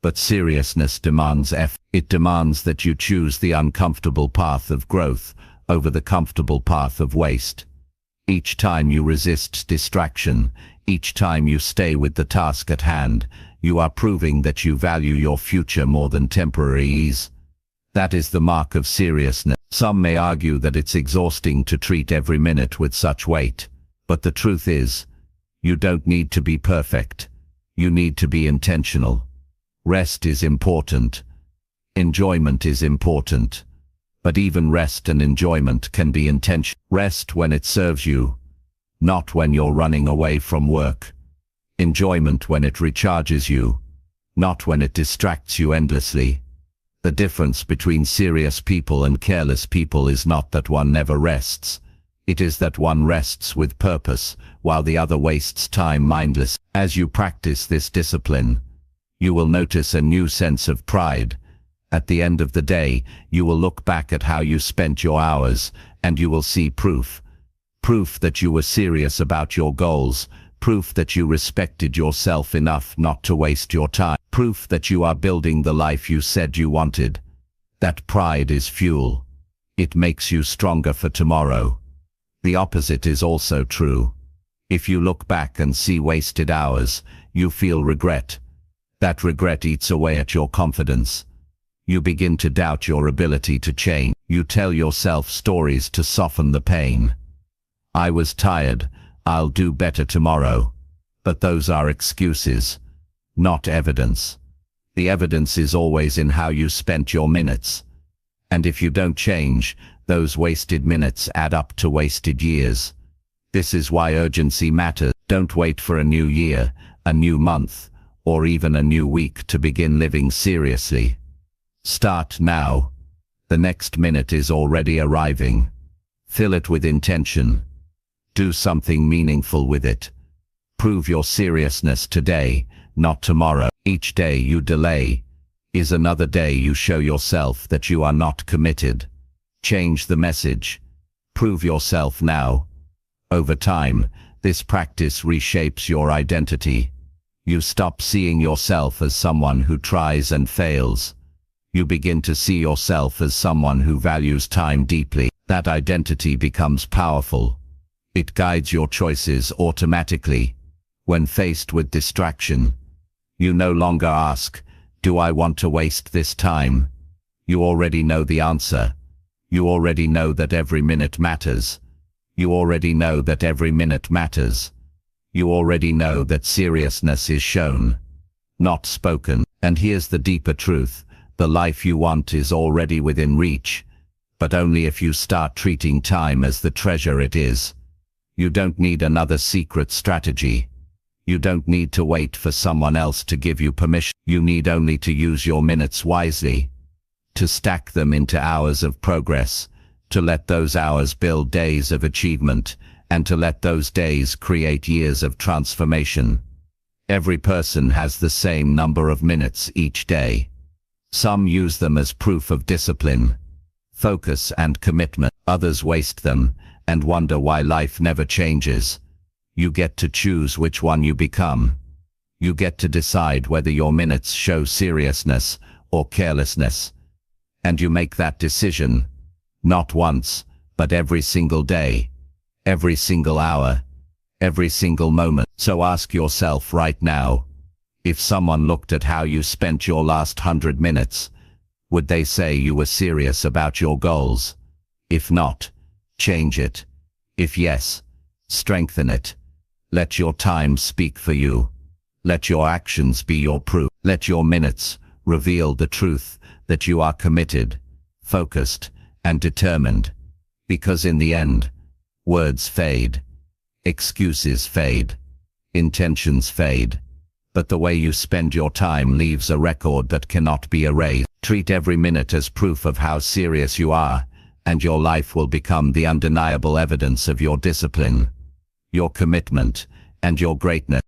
But seriousness demands effort. It demands that you choose the uncomfortable path of growth over the comfortable path of waste. Each time you resist distraction, each time you stay with the task at hand, you are proving that you value your future more than temporary ease. That is the mark of seriousness. Some may argue that it's exhausting to treat every minute with such weight, but the truth is, you don't need to be perfect. You need to be intentional. Rest is important. Enjoyment is important. But even rest and enjoyment can be intentional. Rest when it serves you, not when you're running away from work. Enjoyment when it recharges you, not when it distracts you endlessly. The difference between serious people and careless people is not that one never rests. It is that one rests with purpose, while the other wastes time mindless. As you practice this discipline, you will notice a new sense of pride. At the end of the day, you will look back at how you spent your hours, and you will see proof. Proof that you were serious about your goals. Proof that you respected yourself enough not to waste your time. Proof that you are building the life you said you wanted. That pride is fuel. It makes you stronger for tomorrow. The opposite is also true. If you look back and see wasted hours, you feel regret. That regret eats away at your confidence. You begin to doubt your ability to change. You tell yourself stories to soften the pain. I was tired. I'll do better tomorrow. But those are excuses, not evidence. The evidence is always in how you spent your minutes. And if you don't change, those wasted minutes add up to wasted years. This is why urgency matters. Don't wait for a new year, a new month, or even a new week to begin living seriously. Start now. The next minute is already arriving. Fill it with intention. Do something meaningful with it. Prove your seriousness today, not tomorrow. Each day you delay is another day you show yourself that you are not committed. Change the message. Prove yourself now. Over time, this practice reshapes your identity. You stop seeing yourself as someone who tries and fails. You begin to see yourself as someone who values time deeply. That identity becomes powerful. It guides your choices automatically. When faced with distraction, you no longer ask, "Do I want to waste this time?" You already know the answer. You already know that every minute matters. You already know that every minute matters. You already know that seriousness is shown, not spoken. And here's the deeper truth. The life you want is already within reach, but only if you start treating time as the treasure it is. You don't need another secret strategy. You don't need to wait for someone else to give you permission. You need only to use your minutes wisely, to stack them into hours of progress, to let those hours build days of achievement, and to let those days create years of transformation. Every person has the same number of minutes each day. Some use them as proof of discipline, focus, and commitment. Others waste them and wonder why life never changes. You get to choose which one you become. You get to decide whether your minutes show seriousness or carelessness. And you make that decision, not once, but every single day, every single hour, every single moment. So ask yourself right now, if someone looked at how you spent your last 100 minutes, would they say you were serious about your goals? If not, change it. If yes, strengthen it. Let your time speak for you. Let your actions be your proof. Let your minutes reveal the truth that you are committed, focused, and determined. Because in the end, words fade, excuses fade, intentions fade, but the way you spend your time leaves a record that cannot be erased. Treat every minute as proof of how serious you are, and your life will become the undeniable evidence of your discipline, your commitment, and your greatness.